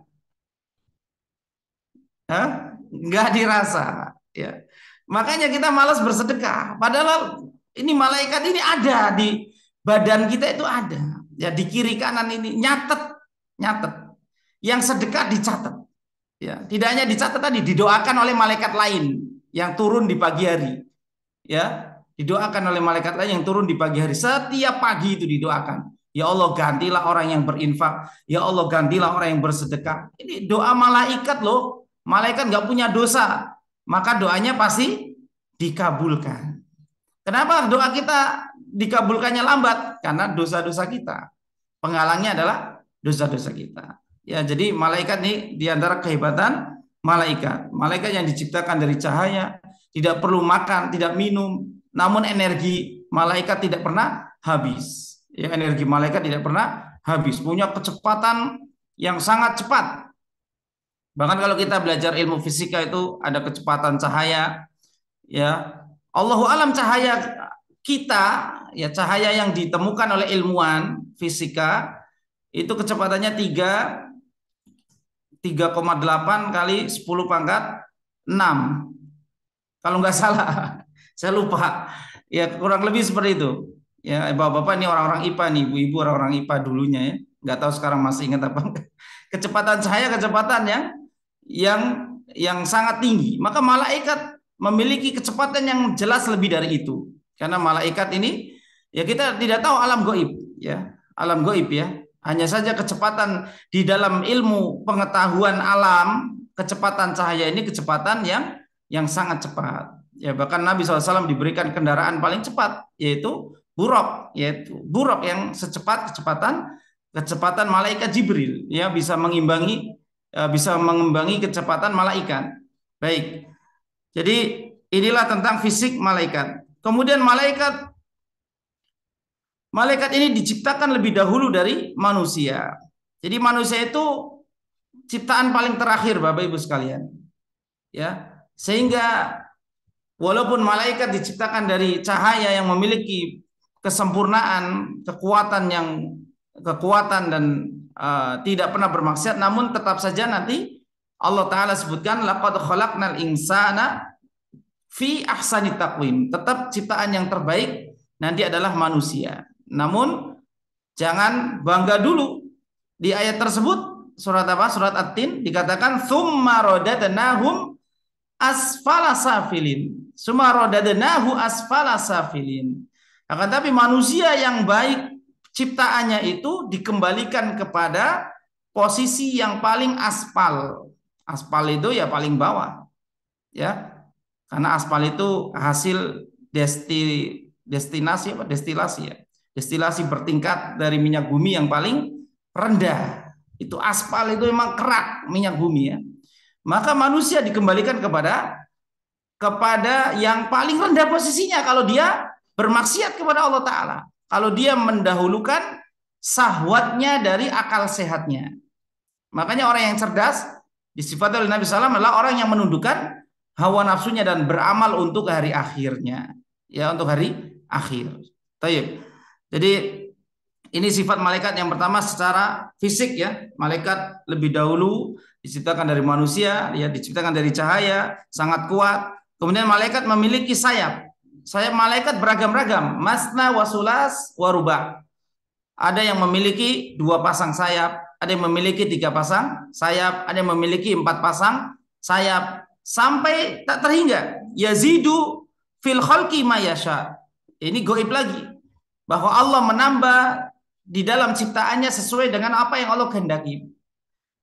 Enggak dirasa, ya. Makanya kita malas bersedekah. Padahal ini malaikat ini ada di badan kita, itu ada. Ya di kiri kanan ini nyatet. Yang sedekah dicatat. Ya, tidak hanya dicatat tadi, didoakan oleh malaikat lain yang turun di pagi hari. Ya, didoakan oleh malaikat lain yang turun di pagi hari. Setiap pagi itu didoakan. Ya Allah gantilah orang yang berinfak. Ya Allah gantilah orang yang bersedekah. Ini doa malaikat loh. Malaikat nggak punya dosa. Maka doanya pasti dikabulkan. Kenapa doa kita dikabulkannya lambat? Karena dosa-dosa kita. Penghalangnya adalah dosa-dosa kita. Ya, jadi malaikat ini diantara kehebatan malaikat. Malaikat yang diciptakan dari cahaya, tidak perlu makan, tidak minum, namun energi malaikat tidak pernah habis. Ya, energi malaikat tidak pernah habis, punya kecepatan yang sangat cepat. Bahkan kalau kita belajar ilmu fisika itu ada kecepatan cahaya. Ya, Allahu alam cahaya kita, ya cahaya yang ditemukan oleh ilmuwan fisika itu kecepatannya 3,8 kali 10 pangkat 6. Kalau nggak salah, saya lupa. Ya kurang lebih seperti itu. Ya bapak-bapak ini orang-orang IPA nih, ibu-ibu orang-orang IPA dulunya ya. Nggak tahu sekarang masih ingat apa enggak. Kecepatan cahaya kecepatan yang sangat tinggi. Maka malaikat memiliki kecepatan yang jelas lebih dari itu. Karena malaikat ini ya kita tidak tahu alam gaib ya. Alam gaib ya. Hanya saja kecepatan di dalam ilmu pengetahuan alam, kecepatan cahaya ini kecepatan yang sangat cepat. Ya bahkan Nabi SAW diberikan kendaraan paling cepat yaitu buraq, yang kecepatan malaikat Jibril, ya bisa mengimbangi kecepatan malaikat. Baik. Jadi inilah tentang fisik malaikat. Kemudian malaikat ini diciptakan lebih dahulu dari manusia. Jadi manusia itu ciptaan paling terakhir Bapak Ibu sekalian. Ya, sehingga walaupun malaikat diciptakan dari cahaya yang memiliki kesempurnaan, kekuatan dan tidak pernah bermaksiat, namun tetap saja nanti Allah Ta'ala sebutkan laqad khalaqnal insana fi ahsani taqwim. Tetap ciptaan yang terbaik nanti adalah manusia. Namun jangan bangga dulu. Di ayat tersebut surat apa? Surat At-Tin dikatakan tsumma radadnahum asfala safilin. Tsumma radadnahu asfala safilin. Akan tapi manusia yang baik ciptaannya itu dikembalikan kepada posisi yang paling aspal. Aspal itu ya paling bawah. Ya. Karena aspal itu hasil destilasi ya. Destilasi bertingkat dari minyak bumi yang paling rendah. Itu aspal itu memang kerak minyak bumi ya. Maka manusia dikembalikan kepada yang paling rendah posisinya kalau dia bermaksiat kepada Allah Ta'ala. Kalau dia mendahulukan syahwatnya dari akal sehatnya. Makanya orang yang cerdas disifati oleh Nabi SAW adalah orang yang menundukkan hawa nafsunya dan beramal untuk hari akhirnya. Ya, untuk hari akhir. Taib. Jadi ini sifat malaikat yang pertama secara fisik ya. Malaikat lebih dahulu diciptakan dari manusia, ya diciptakan dari cahaya, sangat kuat. Kemudian malaikat memiliki sayap. Sayap malaikat beragam-ragam, masna wasulas warubah. Ada yang memiliki 2 pasang sayap, ada yang memiliki 3 pasang sayap, ada yang memiliki 4 pasang sayap, sampai tak terhingga. Yazidu fil khalqi ma yasha. Ini gaib lagi, bahwa Allah menambah di dalam ciptaannya sesuai dengan apa yang Allah kehendaki.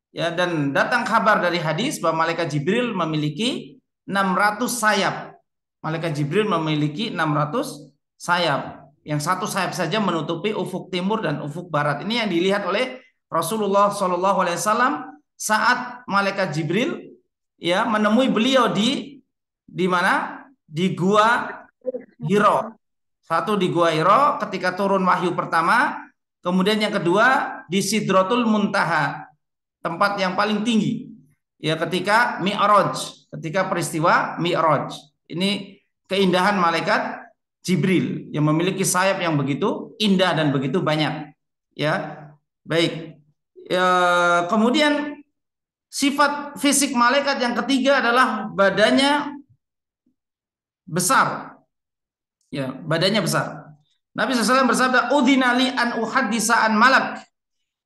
Ya, dan datang kabar dari hadis bahwa malaikat Jibril memiliki 600 sayap. Malaikat Jibril memiliki 600 sayap. Yang 1 sayap saja menutupi ufuk timur dan ufuk barat. Ini yang dilihat oleh Rasulullah SAW saat malaikat Jibril ya menemui beliau di mana? Di gua Hiro. Satu di gua Hiro ketika turun wahyu pertama, kemudian yang kedua di Sidratul Muntaha, tempat yang paling tinggi. Ya ketika Mi'raj, ketika peristiwa Mi'raj. Ini keindahan malaikat Jibril yang memiliki sayap yang begitu indah dan begitu banyak. Ya, baik. Ya, kemudian sifat fisik malaikat yang ketiga adalah badannya besar. Ya, badannya besar. Nabi SAW bersabda, "Udhina li an uhaddisa an malak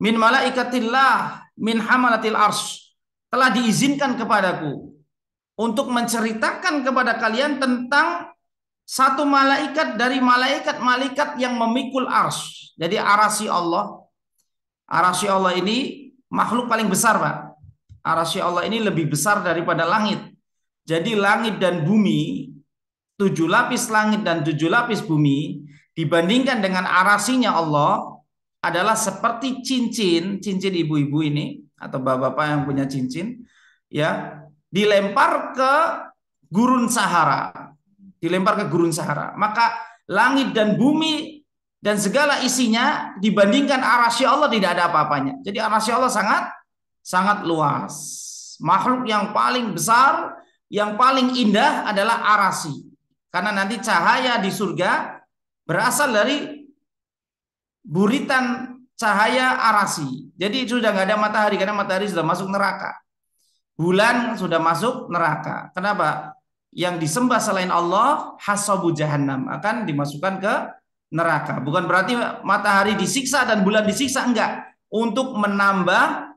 min malaikatillah min hamalatil arsh." Telah diizinkan kepadaku untuk menceritakan kepada kalian tentang satu malaikat dari malaikat-malaikat yang memikul arsh. Jadi arasy Allah. Arasy Allah ini makhluk paling besar, Pak. Arasy Allah ini lebih besar daripada langit. Jadi langit dan bumi, 7 lapis langit dan 7 lapis bumi, dibandingkan dengan arasinya Allah adalah seperti cincin ibu-ibu ini atau bapak-bapak yang punya cincin, ya, dilempar ke gurun Sahara. Dilempar ke gurun Sahara. Maka langit dan bumi dan segala isinya dibandingkan arasy Allah tidak ada apa-apanya. Jadi arasy Allah sangat luas. Makhluk yang paling besar, yang paling indah adalah arasy. Karena nanti cahaya di surga berasal dari buritan cahaya arasy. Jadi sudah nggak ada matahari karena matahari sudah masuk neraka. Bulan sudah masuk neraka. Kenapa? Yang disembah selain Allah hasabu jahannam, akan dimasukkan ke neraka. Bukan berarti matahari disiksa dan bulan disiksa, enggak. Untuk menambah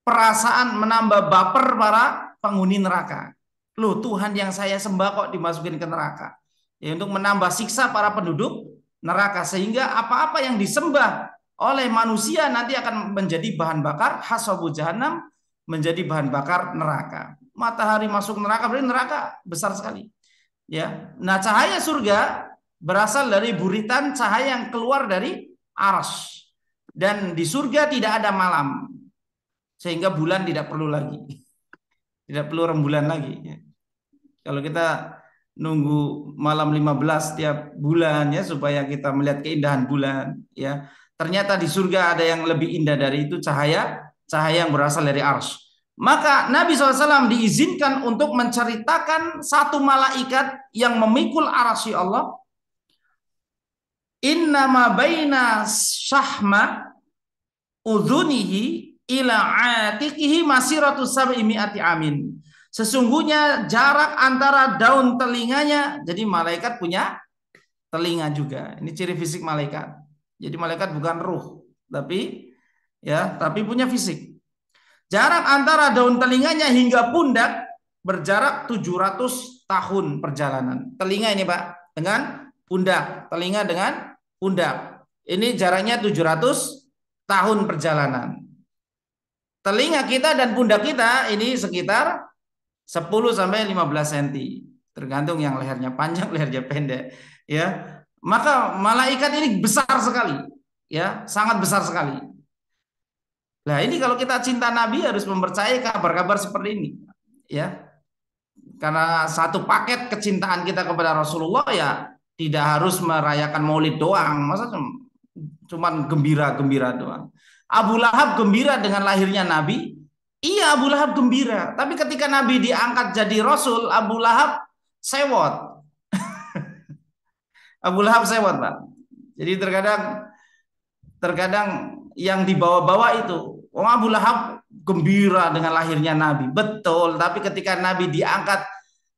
perasaan, menambah baper para penghuni neraka. Loh, Tuhan yang saya sembah kok dimasukin ke neraka. Ya, untuk menambah siksa para penduduk neraka, sehingga apa-apa yang disembah oleh manusia nanti akan menjadi bahan bakar hasabu jahannam, menjadi bahan bakar neraka. Matahari masuk neraka berarti neraka besar sekali. Ya. Nah, cahaya surga berasal dari buritan cahaya yang keluar dari arsy. Dan di surga tidak ada malam. Sehingga bulan tidak perlu lagi. Tidak perlu rembulan lagi. Ya. Kalau kita nunggu malam 15 tiap bulan ya supaya kita melihat keindahan bulan, ya. Ternyata di surga ada yang lebih indah dari itu, cahaya yang berasal dari arsy. Maka Nabi SAW diizinkan untuk menceritakan satu malaikat yang memikul arasy Allah. Innama baina syahma udhunihi ila atiqihi masiratu sab'imi'ati amin. Sesungguhnya jarak antara daun telinganya, jadi malaikat punya telinga juga. Ini ciri fisik malaikat. Jadi malaikat bukan ruh, tapi punya fisik. Jarak antara daun telinganya hingga pundak berjarak 700 tahun perjalanan. Telinga ini, Pak, dengan pundak. Telinga dengan pundak. Ini jaraknya 700 tahun perjalanan. Telinga kita dan pundak kita ini sekitar 10 sampai 15 cm. Tergantung yang lehernya panjang, lehernya pendek. Ya. Maka malaikat ini besar sekali. Ya, sangat besar sekali. Nah, ini kalau kita cinta Nabi harus mempercayai kabar-kabar seperti ini, ya. Karena satu paket kecintaan kita kepada Rasulullah ya tidak harus merayakan Maulid doang, masa cuman gembira-gembira doang. Abu Lahab gembira dengan lahirnya Nabi, iya Abu Lahab gembira. Tapi ketika Nabi diangkat jadi Rasul, Abu Lahab sewot. Abu Lahab sewot, Pak. Jadi terkadang yang dibawa-bawa itu, Abu Lahab gembira dengan lahirnya Nabi, betul. Tapi ketika Nabi diangkat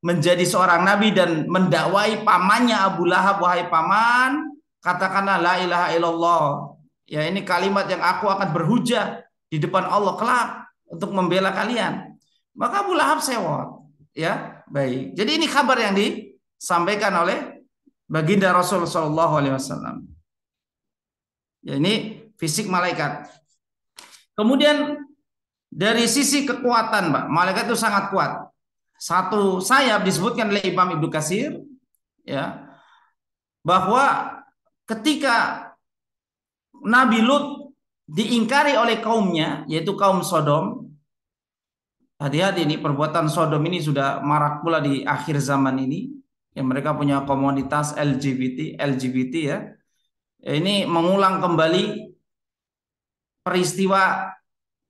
menjadi seorang Nabi dan mendakwai pamannya Abu Lahab, wahai paman, katakanlah la ilaha illallah. Ya, ini kalimat yang aku akan berhujah di depan Allah kelak untuk membela kalian. Maka Abu Lahab sewot. Ya, baik. Jadi ini kabar yang disampaikan oleh baginda Rasulullah SAW. Ya, ini fisik malaikat. Kemudian dari sisi kekuatan, Pak, malaikat itu sangat kuat. Satu sayap disebutkan oleh Imam Ibnu Katsir, ya, bahwa ketika Nabi Lut diingkari oleh kaumnya, yaitu kaum Sodom. Hati-hati, ini perbuatan Sodom ini sudah marak pula di akhir zaman ini. Yang mereka punya komunitas LGBT ya. Ini mengulang kembali peristiwa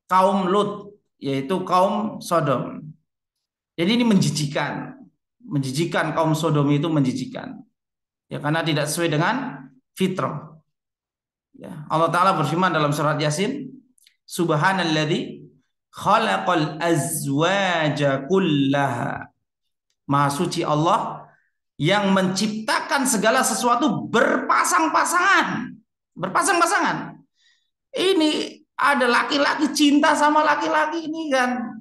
kaum Lut, yaitu kaum Sodom. Jadi ini menjijikan kaum Sodom itu menjijikan. Ya, karena tidak sesuai dengan fitrah. Ya, Allah Ta'ala berfirman dalam surat Yasin, Subhanalladzi khalaqal azwaja kullaha. Maha suci Allah yang menciptakan segala sesuatu berpasang-pasangan. Berpasang-pasangan. Ini ada laki-laki cinta sama laki-laki, ini kan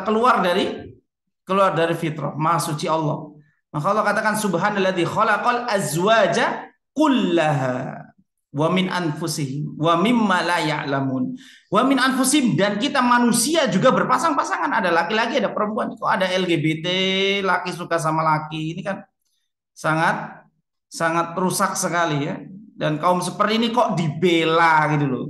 keluar dari fitrah. Maha suci Allah. Maka Allah katakan subhanalladzi khalaqal azwaja kullaha wa min anfusihim wa mimma la ya'lamun. Wa min anfusihim, dan kita manusia juga berpasang-pasangan, ada laki-laki ada perempuan. Kok ada LGBT, laki suka sama laki. Ini kan sangat sangat rusak sekali ya. Dan kaum seperti ini kok dibela gitu loh.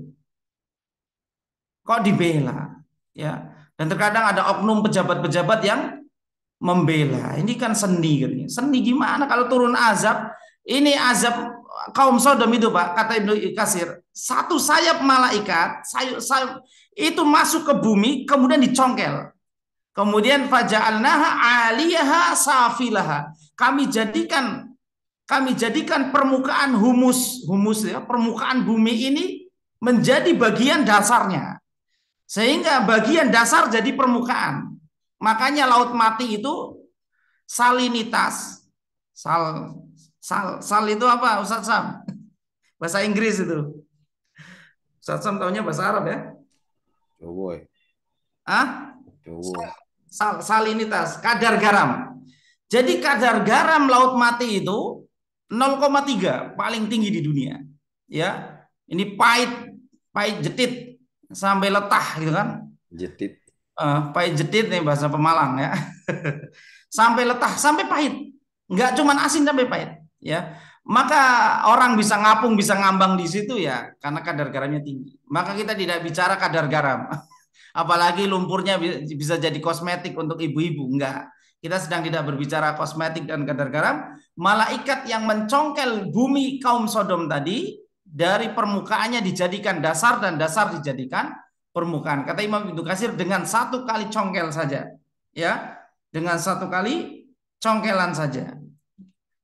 Kok dibela ya. Dan terkadang ada oknum pejabat-pejabat yang membela. Ini kan seni katanya. Seni gimana kalau turun azab? Ini azab kaum Sodom itu, Pak, kata Ibnu Katsir, satu sayap malaikat, sayap itu masuk ke bumi kemudian dicongkel. Kemudian faja'alnaha 'aliyaha safilaha. Kami jadikan permukaan humus ya, permukaan bumi ini menjadi bagian dasarnya. Sehingga bagian dasar jadi permukaan. Makanya laut mati itu salinitas. Sal itu apa, Ustaz Sam? Bahasa Inggris itu. Ustaz Sam tahunya bahasa Arab ya? Coba. Salinitas, kadar garam. Jadi kadar garam laut mati itu 0,3, paling tinggi di dunia. Ya, ini pahit jetit sampai letah gitu kan? Jetit. Pahit jetit nih bahasa Pemalang ya. Sampai letah, sampai pahit. Enggak cuma asin, sampai pahit. Ya, maka orang bisa ngapung, bisa ngambang di situ ya karena kadar garamnya tinggi. Maka kita tidak bicara kadar garam, apalagi lumpurnya bisa jadi kosmetik untuk ibu-ibu. Enggak, kita sedang tidak berbicara kosmetik dan kadar garam. Malaikat yang mencongkel bumi kaum Sodom tadi dari permukaannya dijadikan dasar dan dasar dijadikan permukaan. Kata Imam Ibnu Katsir, dengan satu kali congkel saja, ya, dengan satu kali congkelan saja.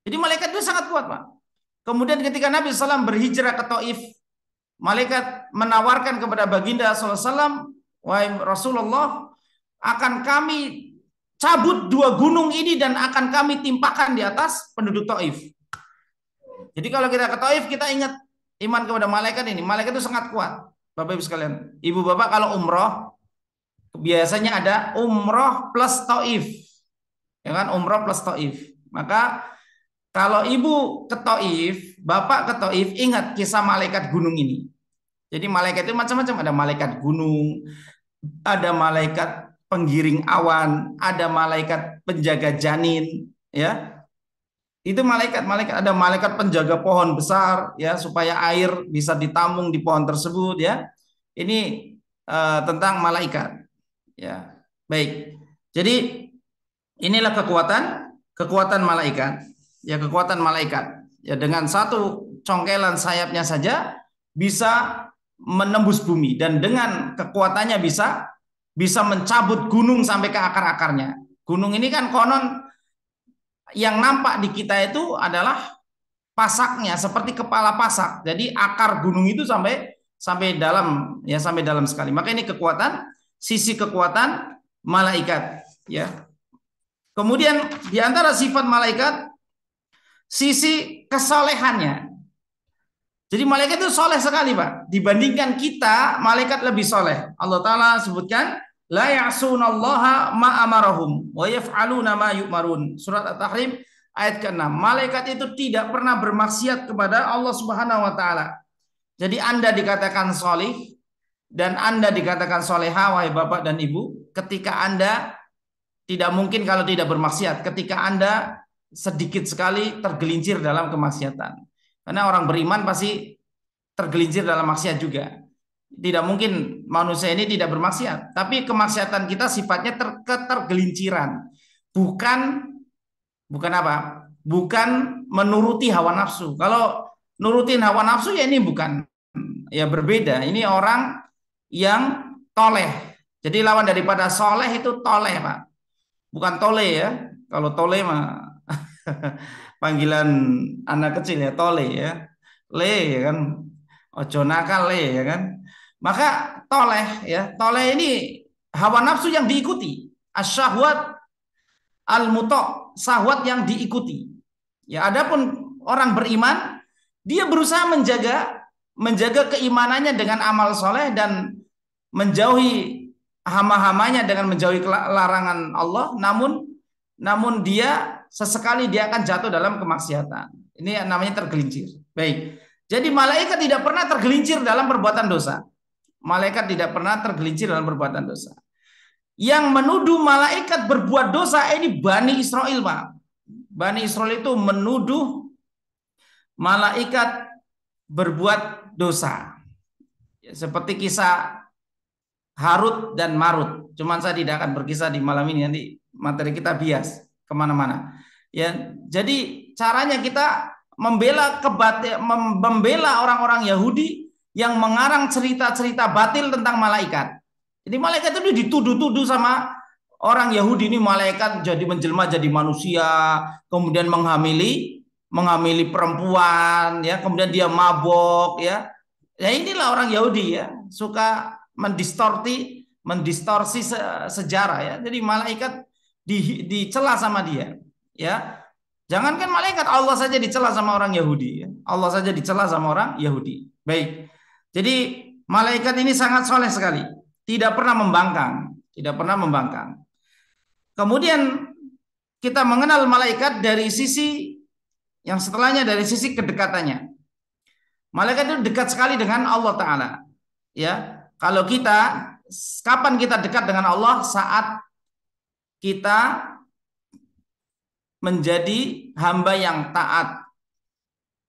Jadi malaikat itu sangat kuat, Pak. Kemudian ketika Nabi SAW berhijrah ke Taif, malaikat menawarkan kepada baginda SAW, wahai Rasulullah, akan kami cabut dua gunung ini dan akan kami timpakan di atas penduduk Taif. Jadi kalau kita ke Taif, kita ingat iman kepada malaikat ini. Malaikat itu sangat kuat. Bapak Ibu sekalian, Ibu Bapak kalau umroh, biasanya ada umroh plus Taif. Ya kan, umroh plus Taif. Maka kalau ibu ke Taif, bapak ke Taif, ingat kisah malaikat gunung ini. Jadi malaikat itu macam-macam, ada malaikat gunung, ada malaikat penggiring awan, ada malaikat penjaga janin, ya. Itu malaikat, ada malaikat penjaga pohon besar, ya, supaya air bisa ditampung di pohon tersebut, ya. Ini tentang malaikat, ya. Baik. Jadi inilah kekuatan malaikat. Ya, kekuatan malaikat. Ya, dengan satu congkelan sayapnya saja bisa menembus bumi, dan dengan kekuatannya bisa mencabut gunung sampai ke akar-akarnya. Gunung ini kan konon yang nampak di kita itu adalah pasaknya, seperti kepala pasak. Jadi akar gunung itu sampai dalam, ya, sampai dalam sekali. Maka ini sisi kekuatan malaikat, ya. Kemudian di antara sifat malaikat, sisi kesolehannya. Jadi malaikat itu soleh sekali, Pak. Dibandingkan kita, malaikat lebih soleh. Allah Ta'ala sebutkan, la ya'sunallaha ma amarahum wa yaf'aluna ma yu'marun. Surat At-Tahrim ayat ke-6. Malaikat itu tidak pernah bermaksiat kepada Allah Subhanahu wa Ta'ala. Jadi Anda dikatakan soleh dan Anda dikatakan soleha, wahai Bapak dan Ibu, ketika Anda tidak mungkin kalau tidak bermaksiat, ketika Anda sedikit sekali tergelincir dalam kemaksiatan. Karena orang beriman pasti tergelincir dalam maksiat juga. Tidak mungkin manusia ini tidak bermaksiat, tapi kemaksiatan kita sifatnya ketergelinciran, bukan apa? Bukan menuruti hawa nafsu. Kalau nurutin hawa nafsu ya ini bukan, ya berbeda. Ini orang yang toleh. Jadi lawan daripada soleh itu toleh, Pak. Bukan tole ya. Kalau tole mah panggilan anak kecil ya, tole ya. Le ya kan. Ojo nakal le ya kan. Maka toleh ya. Toleh ini hawa nafsu yang diikuti. Asyahwat al-muta', syahwat yang diikuti. Ya, adapun orang beriman, dia berusaha menjaga keimanannya dengan amal soleh dan menjauhi hama-hamanya dengan menjauhi larangan Allah, namun dia sesekali dia akan jatuh dalam kemaksiatan. Ini namanya tergelincir. Baik. Jadi malaikat tidak pernah tergelincir dalam perbuatan dosa. Malaikat tidak pernah tergelincir dalam perbuatan dosa. Yang menuduh malaikat berbuat dosa ini Bani Israel, Pak. Bani Israel itu menuduh malaikat berbuat dosa. Ya, seperti kisah Harut dan Marut. Cuman saya tidak akan berkisah di malam ini, nanti materi kita bias kemana-mana. Ya, jadi caranya kita membela orang-orang Yahudi yang mengarang cerita-cerita batil tentang malaikat. Jadi malaikat itu dituduh-tuduh sama orang Yahudi, ini malaikat jadi menjelma jadi manusia, kemudian menghamili perempuan, ya, kemudian dia mabok, ya. Ya inilah orang Yahudi ya, suka mendistorsi sejarah ya. Jadi malaikat dicela sama dia, ya. Jangankan malaikat, Allah saja dicela sama orang Yahudi, ya. Allah saja dicela sama orang Yahudi. Baik. Jadi malaikat ini sangat soleh sekali, tidak pernah membangkang, Kemudian kita mengenal malaikat dari sisi yang setelahnya, dari sisi kedekatannya. Malaikat itu dekat sekali dengan Allah Ta'ala. Ya, kalau kapan kita dekat dengan Allah? Saat kita menjadi hamba yang taat,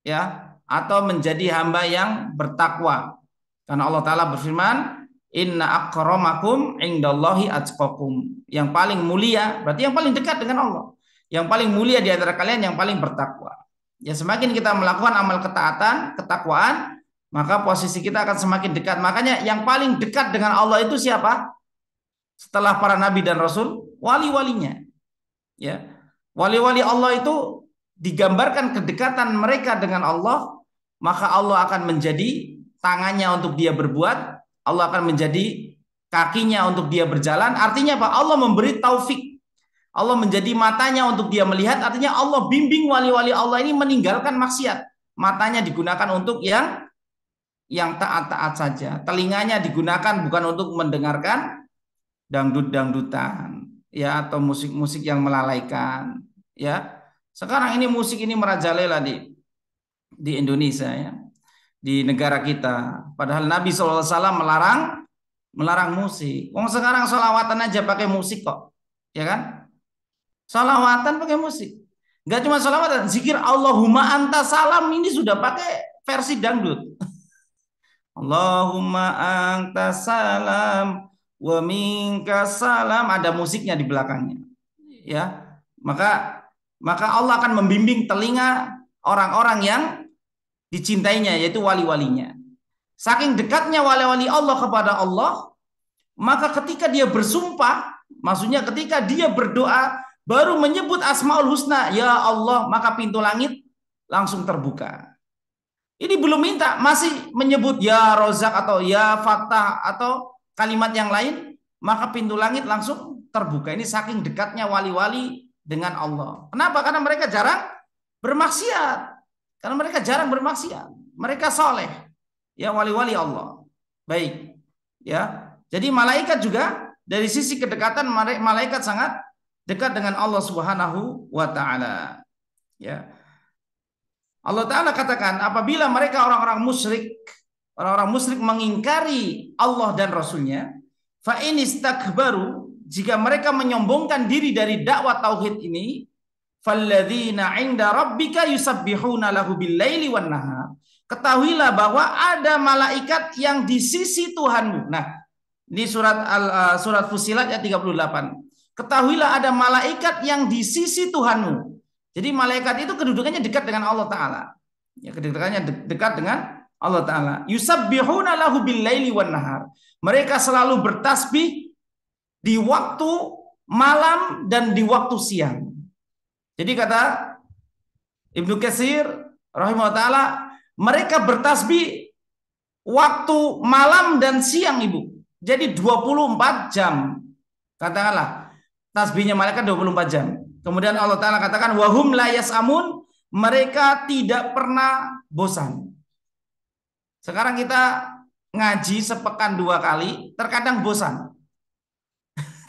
ya, atau menjadi hamba yang bertakwa. Karena Allah Ta'ala berfirman, Inna akramakum indallahi atqakum. Yang paling mulia, berarti yang paling dekat dengan Allah. Yang paling mulia di antara kalian yang paling bertakwa. Ya, semakin kita melakukan amal ketaatan, ketakwaan, maka posisi kita akan semakin dekat. Makanya yang paling dekat dengan Allah itu siapa? Setelah para nabi dan rasul, wali-walinya. Ya. Wali-wali Allah itu digambarkan kedekatan mereka dengan Allah, maka Allah akan menjadi tangannya untuk dia berbuat, Allah akan menjadi kakinya untuk dia berjalan. Artinya apa? Allah memberi taufik. Allah menjadi matanya untuk dia melihat. Artinya Allah bimbing wali-wali Allah ini meninggalkan maksiat. Matanya digunakan untuk yang taat-taat saja. Telinganya digunakan bukan untuk mendengarkan dangdut-dangdutan, ya, atau musik-musik yang melalaikan, ya. Sekarang ini musik ini merajalela di Indonesia, ya, di negara kita. Padahal Nabi SAW melarang musik. Sekarang sholawatan aja pakai musik kok, ya kan? Sholawatan pakai musik. Enggak cuma sholawatan, zikir Allahumma anta salam ini sudah pakai versi dangdut. Allahumma anta salam wa minka salam, ada musiknya di belakangnya. Ya. Maka Allah akan membimbing telinga orang-orang yang dicintainya, yaitu wali-walinya. Saking dekatnya wali-wali Allah kepada Allah, maka ketika dia bersumpah, maksudnya ketika dia berdoa, baru menyebut Asmaul Husna, ya Allah, maka pintu langit langsung terbuka. Ini belum minta, masih menyebut ya Rozak atau ya Fattah atau kalimat yang lain, maka pintu langit langsung terbuka. Ini saking dekatnya wali-wali dengan Allah. Kenapa? Karena mereka jarang bermaksiat. Mereka soleh. Ya, wali-wali Allah. Baik. Ya. Jadi malaikat juga dari sisi kedekatan, malaikat sangat dekat dengan Allah Subhanahu wa Ta'ala. Ya. Allah Ta'ala katakan, apabila mereka orang-orang musyrik mengingkari Allah dan Rasulnya, fa in istakbaru, jika mereka menyombongkan diri dari dakwah tauhid ini, falladzina 'inda rabbika yusabbihuna lahu bil-laili wan nahar. ketahuilah bahwa ada malaikat yang di sisi Tuhanmu. Nah, ini surat Fussilat ayat 38. Ketahuilah ada malaikat yang di sisi Tuhanmu. Jadi malaikat itu kedudukannya dekat dengan Allah Ta'ala. Ya, kedudukannya dekat dengan Allah Ta'ala. Yusabbihuna lahu bil-laili wan nahar. Mereka selalu bertasbih di waktu malam dan di waktu siang. Jadi kata Ibnu Katsir rahimahullah ta'ala, mereka bertasbih waktu malam dan siang, Ibu. Jadi 24 jam. Katakanlah tasbihnya malaikat 24 jam. Kemudian Allah Ta'ala katakan wahum la yas'amun, mereka tidak pernah bosan. Sekarang kita ngaji sepekan 2 kali, terkadang bosan.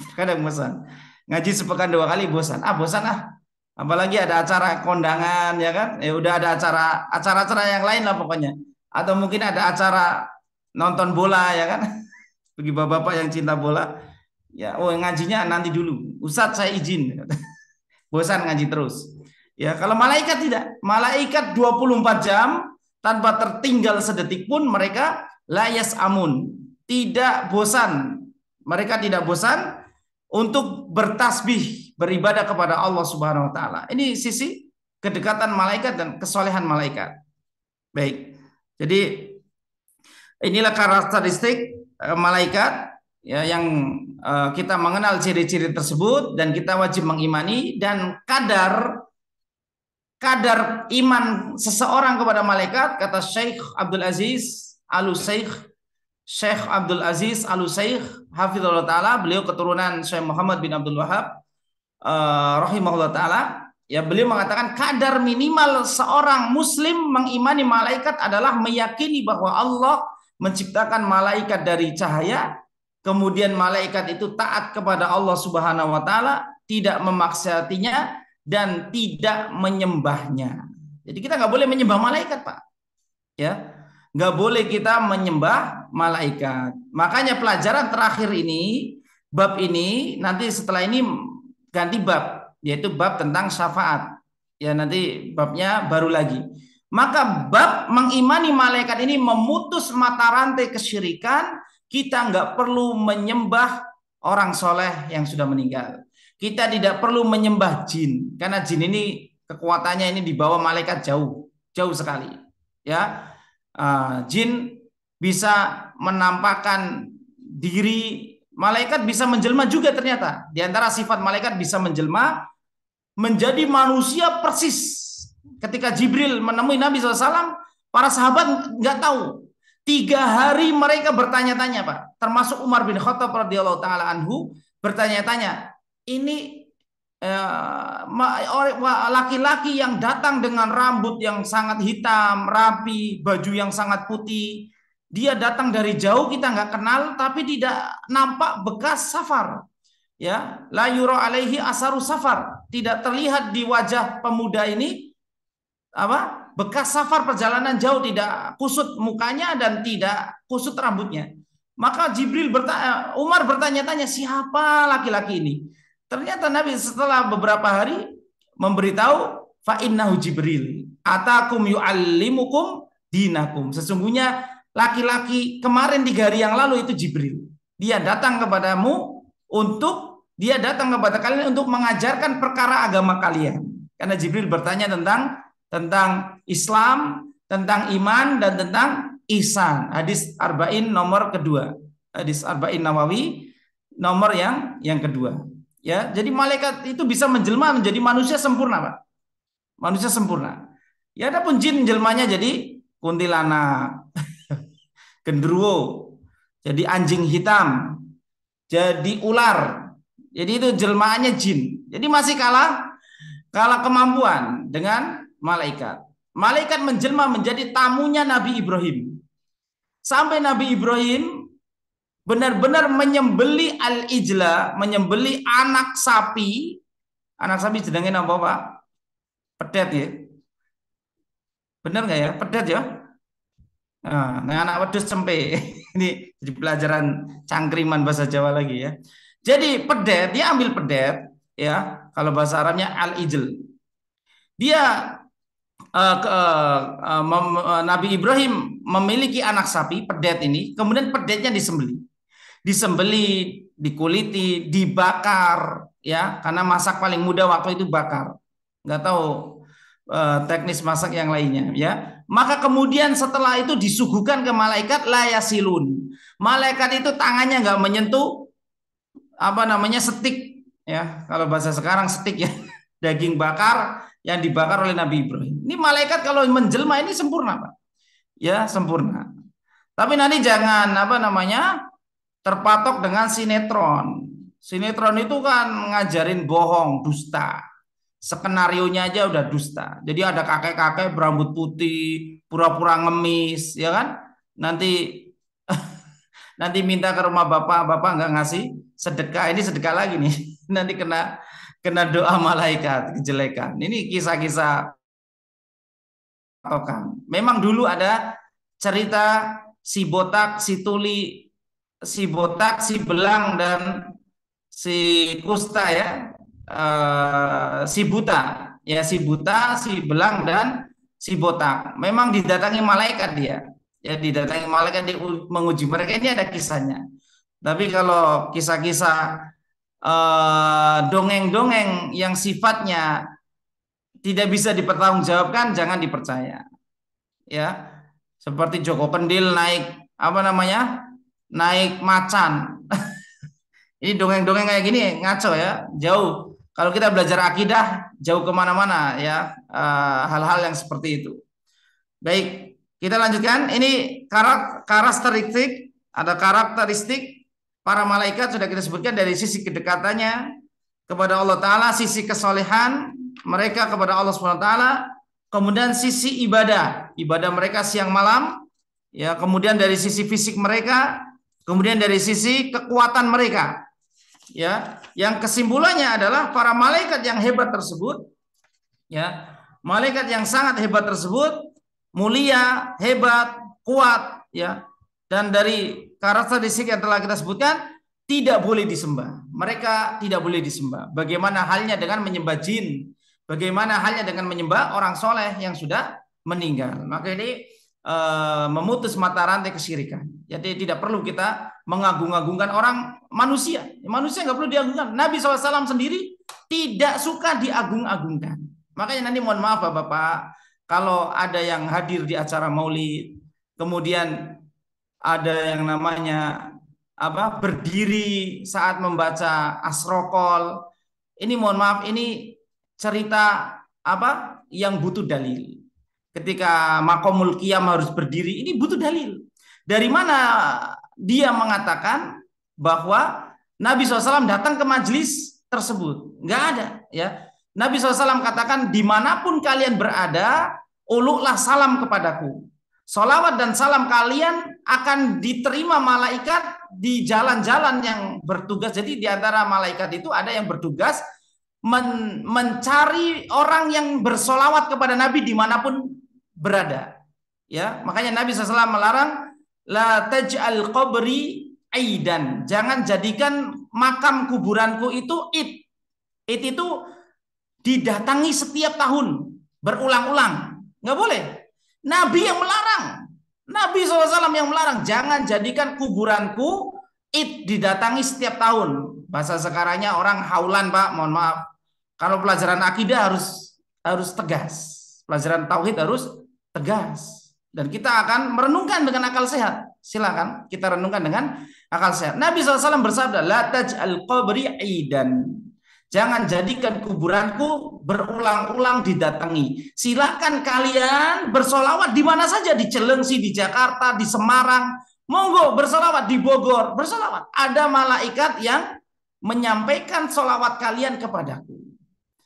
Terkadang bosan. Ngaji sepekan 2 kali bosan. Bosan ah. Apalagi ada acara kondangan, ya kan? Ya udah ada acara-acara yang lain lah pokoknya. Atau mungkin ada acara nonton bola, ya kan? Bagi bapak-bapak yang cinta bola, ya ngajinya nanti dulu. Ustadz saya izin. Bosan ngaji terus. Ya, kalau malaikat tidak. Malaikat 24 jam tanpa tertinggal sedetik pun mereka la yas'amun. Tidak bosan. Mereka tidak bosan untuk bertasbih, beribadah kepada Allah Subhanahu wa taala. Ini sisi kedekatan malaikat dan kesolehan malaikat. Baik. Jadi inilah karakteristik malaikat ya, yang kita mengenal ciri-ciri tersebut dan kita wajib mengimani, dan kadar iman seseorang kepada malaikat, kata Syekh Abdul Aziz Al-Usaykh hafizallahu taala, beliau keturunan Syekh Muhammad bin Abdul Wahab rahimahullah taala, ya, beliau mengatakan kadar minimal seorang muslim mengimani malaikat adalah meyakini bahwa Allah menciptakan malaikat dari cahaya, kemudian malaikat itu taat kepada Allah Subhanahu wa taala, tidak memaksiatinya dan tidak menyembahnya. Jadi kita nggak boleh menyembah malaikat, Pak. Ya, nggak boleh kita menyembah malaikat. Makanya pelajaran terakhir ini, bab ini, nanti setelah ini ganti bab, yaitu bab tentang syafaat. Ya, nanti babnya baru lagi. Maka bab mengimani malaikat ini memutus mata rantai kesyirikan. Kita nggak perlu menyembah orang soleh yang sudah meninggal. Kita tidak perlu menyembah jin, karena jin ini kekuatannya ini di bawah malaikat jauh sekali. Ya, jin bisa menampakkan diri, malaikat bisa menjelma juga ternyata. Di antara sifat malaikat bisa menjelma menjadi manusia persis. Ketika Jibril menemui Nabi SAW, para sahabat nggak tahu. 3 hari mereka bertanya-tanya, Pak. Termasuk Umar bin Khattab radhiyallahu taala anhu bertanya-tanya. Ini laki-laki yang datang dengan rambut yang sangat hitam, rapi, baju yang sangat putih. Dia datang dari jauh, kita nggak kenal, tapi tidak nampak bekas safar. Ya, la yura alaihi asaru safar. Tidak terlihat di wajah pemuda ini bekas safar perjalanan jauh, tidak kusut mukanya dan tidak kusut rambutnya. Maka Umar bertanya-tanya, siapa laki-laki ini? Ternyata Nabi setelah beberapa hari memberitahu, fa innahu Jibril atakum yu'allimukum dinakum. Sesungguhnya laki-laki kemarin 3 hari yang lalu itu Jibril. Dia datang kepada kalian untuk mengajarkan perkara agama kalian. Karena Jibril bertanya tentang Islam, tentang iman, dan tentang ihsan. Hadis Arba'in nomor kedua. Hadis Arba'in Nawawi nomor yang kedua. Ya, jadi malaikat itu bisa menjelma menjadi manusia sempurna, Pak. Manusia sempurna. Ya, adapun jin jelmanya jadi kuntilanak, genderuwo, jadi anjing hitam, jadi ular. Jadi itu jelmaannya jin. Jadi masih kalah kemampuan dengan malaikat. Malaikat menjelma menjadi tamunya Nabi Ibrahim. Sampai Nabi Ibrahim benar-benar menyembeli al-ijla, menyembeli anak sapi. Anak sapi jenenge apa, Pak? Pedet ya. Benar nggak ya? Pedet ya? Nah, anak wedhus cempe. Ini jadi pelajaran cangkriman bahasa Jawa lagi ya. Jadi pedet, dia ambil pedet ya, kalau bahasa Arabnya al-ijl. Dia Nabi Ibrahim memiliki anak sapi, pedet ini, kemudian pedetnya disembeli, dikuliti, dibakar, ya, karena masak paling mudah waktu itu bakar. Nggak tahu teknis masak yang lainnya, ya. Maka kemudian setelah itu disuguhkan ke malaikat la yasilun. Malaikat itu tangannya nggak menyentuh stik, ya. Kalau bahasa sekarang stik, ya, daging bakar yang dibakar oleh Nabi Ibrahim. Ini malaikat kalau menjelma ini sempurna, Pak. Ya, sempurna. Tapi nanti jangan terpatok dengan sinetron. Sinetron itu kan ngajarin bohong, dusta. Skenarionya aja udah dusta. Jadi ada kakek-kakek berambut putih, pura-pura ngemis, ya kan? Nanti minta ke rumah bapak nggak ngasih sedekah. Ini sedekah lagi nih. Nanti kena doa malaikat, kejelekan. Ini kisah-kisah memang dulu ada cerita si botak, si tuli, si botak, si belang, dan si kusta, ya. Si buta, ya, si buta, si belang, dan si botak. Memang didatangi malaikat dia. Ya, didatangi malaikat menguji mereka. Ini ada kisahnya. Tapi kalau kisah-kisah dongeng-dongeng yang sifatnya tidak bisa dipertanggungjawabkan, jangan dipercaya. Ya, seperti Joko Kendil naik naik macan. Ini dongeng-dongeng kayak gini ngaco, ya, jauh. Kalau kita belajar akidah, jauh kemana-mana, ya, hal-hal yang seperti itu. Baik, kita lanjutkan. Ini karakteristik, ada karakteristik para malaikat sudah kita sebutkan dari sisi kedekatannya kepada Allah Ta'ala, sisi kesolehan mereka kepada Allah SWT, kemudian sisi ibadah mereka siang malam, ya, kemudian dari sisi fisik mereka, kemudian dari sisi kekuatan mereka, ya, yang kesimpulannya adalah para malaikat yang hebat tersebut, ya, malaikat yang sangat hebat tersebut, mulia, hebat, kuat, ya, dan dari karakteristik yang telah kita sebutkan, tidak boleh disembah. Mereka tidak boleh disembah. Bagaimana halnya dengan menyembah jin? Bagaimana halnya dengan menyembah orang soleh yang sudah meninggal? Maka ini memutus mata rantai kesyirikan. Jadi tidak perlu kita mengagung-agungkan orang manusia. Manusia nggak perlu diagungkan. Nabi SAW sendiri tidak suka diagung-agungkan. Makanya nanti mohon maaf Bapak, kalau ada yang hadir di acara maulid, kemudian ada yang namanya berdiri saat membaca asrokol, ini mohon maaf, ini cerita yang butuh dalil. Ketika makomul qiyam harus berdiri, ini butuh dalil. Dari mana dia mengatakan bahwa Nabi SAW datang ke majelis tersebut? Nggak ada, ya. Nabi SAW katakan, dimanapun kalian berada, uluklah salam kepadaku. Salawat dan salam kalian akan diterima malaikat di jalan-jalan yang bertugas. Jadi di antara malaikat itu ada yang bertugas mencari orang yang bersolawat kepada Nabi dimanapun berada. Ya, makanya Nabi SAW melarang la taj'al qabri aidan. Jangan jadikan makam kuburanku itu id. Id itu didatangi setiap tahun berulang-ulang. Nggak boleh. Nabi yang melarang. Nabi SAW yang melarang. Jangan jadikan kuburanku id, didatangi setiap tahun. Bahasa sekarangnya orang haulan, Pak. Mohon maaf. Kalau pelajaran akidah harus tegas. Pelajaran tauhid harus tegas. Dan kita akan merenungkan dengan akal sehat. Silakan kita renungkan dengan akal sehat. Nabi SAW bersabda, la taj'al qabri aidan. Jangan jadikan kuburanku berulang-ulang didatangi. Silakan kalian bersolawat di mana saja, di Cilengsi, di Jakarta, di Semarang. Monggo bersolawat di Bogor, bersolawat. Ada malaikat yang menyampaikan solawat kalian kepadaku.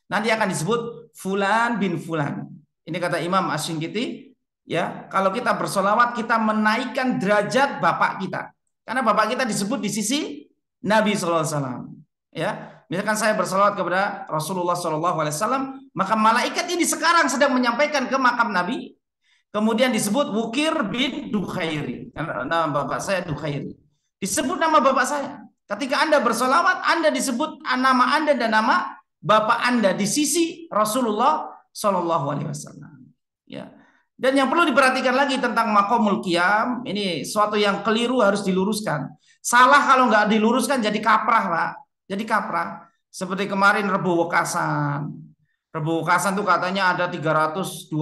Nanti akan disebut Fulan bin Fulan. Ini kata Imam Asy-Syinkiti, ya, kalau kita bersolawat kita menaikkan derajat bapak kita. Karena bapak kita disebut di sisi Nabi SAW. Ya. Misalkan saya bersalawat kepada Rasulullah SAW, maka malaikat ini sekarang sedang menyampaikan ke makam Nabi. Kemudian disebut Wukir bin Dukhairi. Nama bapak saya Dukhairi. Disebut nama bapak saya. Ketika Anda bersalawat, Anda disebut nama Anda dan nama bapak Anda di sisi Rasulullah SAW. Ya. Dan yang perlu diperhatikan lagi tentang maqamul qiyam, ini suatu yang keliru harus diluruskan. Salah kalau nggak diluruskan jadi kaprah, Pak. Jadi kaprah. Seperti kemarin Rebo Wekasan. Rebo Wekasan tuh katanya ada 320.000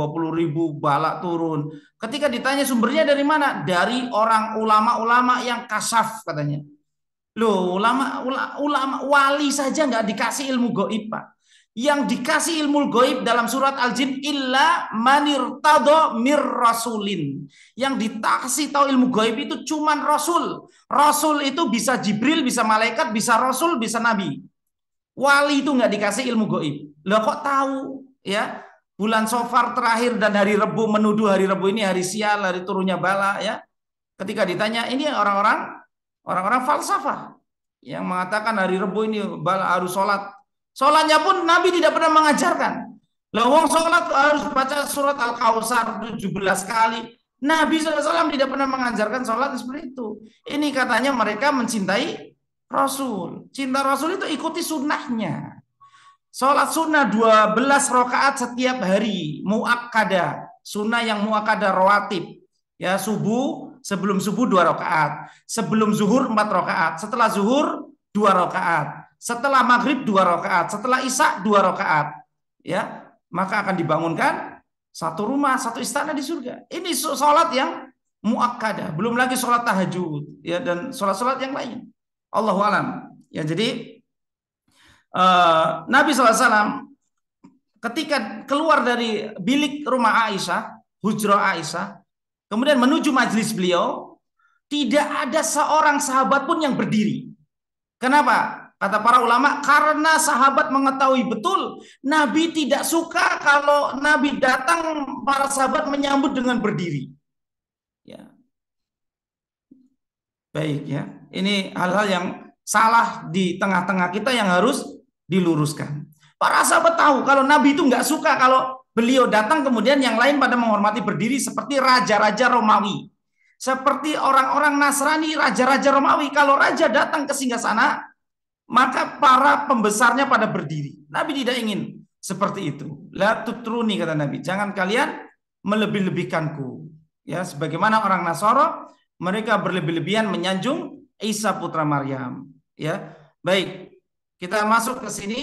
balak turun. Ketika ditanya sumbernya dari mana? Dari orang ulama-ulama yang kasaf katanya. Loh, ulama wali saja nggak dikasih ilmu gaib, Pak. Yang dikasih ilmu gaib dalam surat Al-Jin illa manirtado mir rasulin. Yang dikasih tahu ilmu gaib itu cuman rasul. Rasul itu bisa Jibril, bisa malaikat, bisa rasul, bisa nabi. Wali itu nggak dikasih ilmu gaib. Loh kok tahu ya? Bulan Safar terakhir dan hari Rebu menuduh hari Rebu ini hari sial, hari turunnya bala ya. Ketika ditanya, ini orang-orang falsafah yang mengatakan hari Rebu ini bala harus sholat. Sholatnya pun Nabi tidak pernah mengajarkan. Lawang sholat harus baca surat Al-Kautsar 17 kali. Nabi SAW tidak pernah mengajarkan sholat seperti itu. Ini katanya mereka mencintai Rasul. Cinta Rasul itu ikuti sunnahnya. Sholat sunnah 12 rakaat setiap hari. Mu'akkadah. Sunnah yang mu'akkadah rawatib. Ya, sebelum subuh 2 rakaat. Sebelum zuhur 4 rakaat. Setelah zuhur 2 rakaat. Setelah maghrib 2 rakaat, setelah isya 2 rakaat, ya, maka akan dibangunkan satu rumah, satu istana di surga. Ini sholat yang muakkadah, belum lagi sholat tahajud, ya, dan sholat-sholat yang lain. Allahu alam. Ya, jadi Nabi SAW ketika keluar dari bilik rumah Aisyah, hujrah Aisyah, kemudian menuju majelis beliau, tidak ada seorang sahabat pun yang berdiri. Kenapa? Kata para ulama, karena sahabat mengetahui betul Nabi tidak suka kalau Nabi datang para sahabat menyambut dengan berdiri. Ya. Baik ya. Ini hal-hal yang salah di tengah-tengah kita yang harus diluruskan. Para sahabat tahu kalau Nabi itu nggak suka kalau beliau datang kemudian yang lain pada menghormati berdiri seperti raja-raja Romawi. Seperti orang-orang Nasrani, raja-raja Romawi. Kalau raja datang ke singgasana, maka para pembesarnya pada berdiri. Nabi tidak ingin seperti itu. La tutruni, kata Nabi, jangan kalian melebih-lebihkanku. Ya, sebagaimana orang Nasara, mereka berlebih-lebihan menyanjung Isa putra Maryam. Ya, baik. Kita masuk ke sini,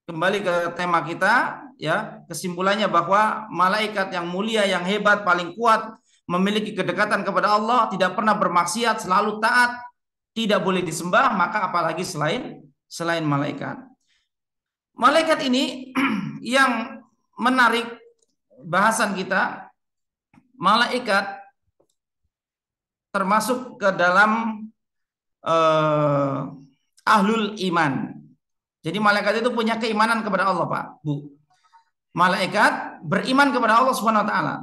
kembali ke tema kita. Ya, kesimpulannya bahwa malaikat yang mulia, yang hebat, paling kuat, memiliki kedekatan kepada Allah, tidak pernah bermaksiat, selalu taat, tidak boleh disembah, maka apalagi selain malaikat. Malaikat ini yang menarik bahasan kita. Malaikat termasuk ke dalam ahlul iman. Jadi malaikat itu punya keimanan kepada Allah, Pak, Bu. Malaikat beriman kepada Allah Subhanahu wa taala.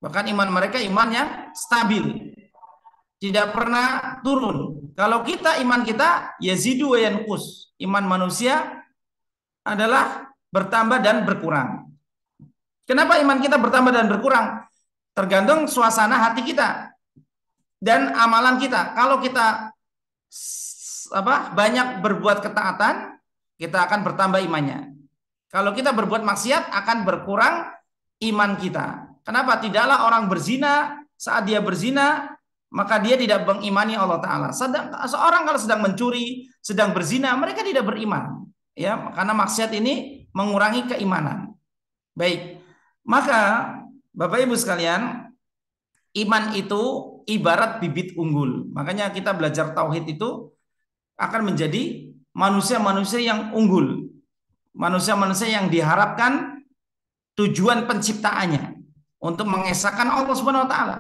Bahkan iman mereka iman yang stabil. Tidak pernah turun. Kalau kita, iman kita yazidu wa yanqus. Iman manusia adalah bertambah dan berkurang. Kenapa iman kita bertambah dan berkurang? Tergantung suasana hati kita dan amalan kita. Kalau kita banyak berbuat ketaatan, kita akan bertambah imannya. Kalau kita berbuat maksiat, akan berkurang iman kita. Kenapa? Tidaklah orang berzina, saat dia berzina maka dia tidak mengimani Allah Ta'ala. Seorang kalau sedang mencuri, sedang berzina, mereka tidak beriman. Ya, karena maksiat ini mengurangi keimanan. Baik, maka Bapak Ibu sekalian, iman itu ibarat bibit unggul. Makanya kita belajar tauhid itu akan menjadi manusia-manusia yang unggul. Manusia-manusia yang diharapkan tujuan penciptaannya untuk mengesahkan Allah Subhanahu wa taala.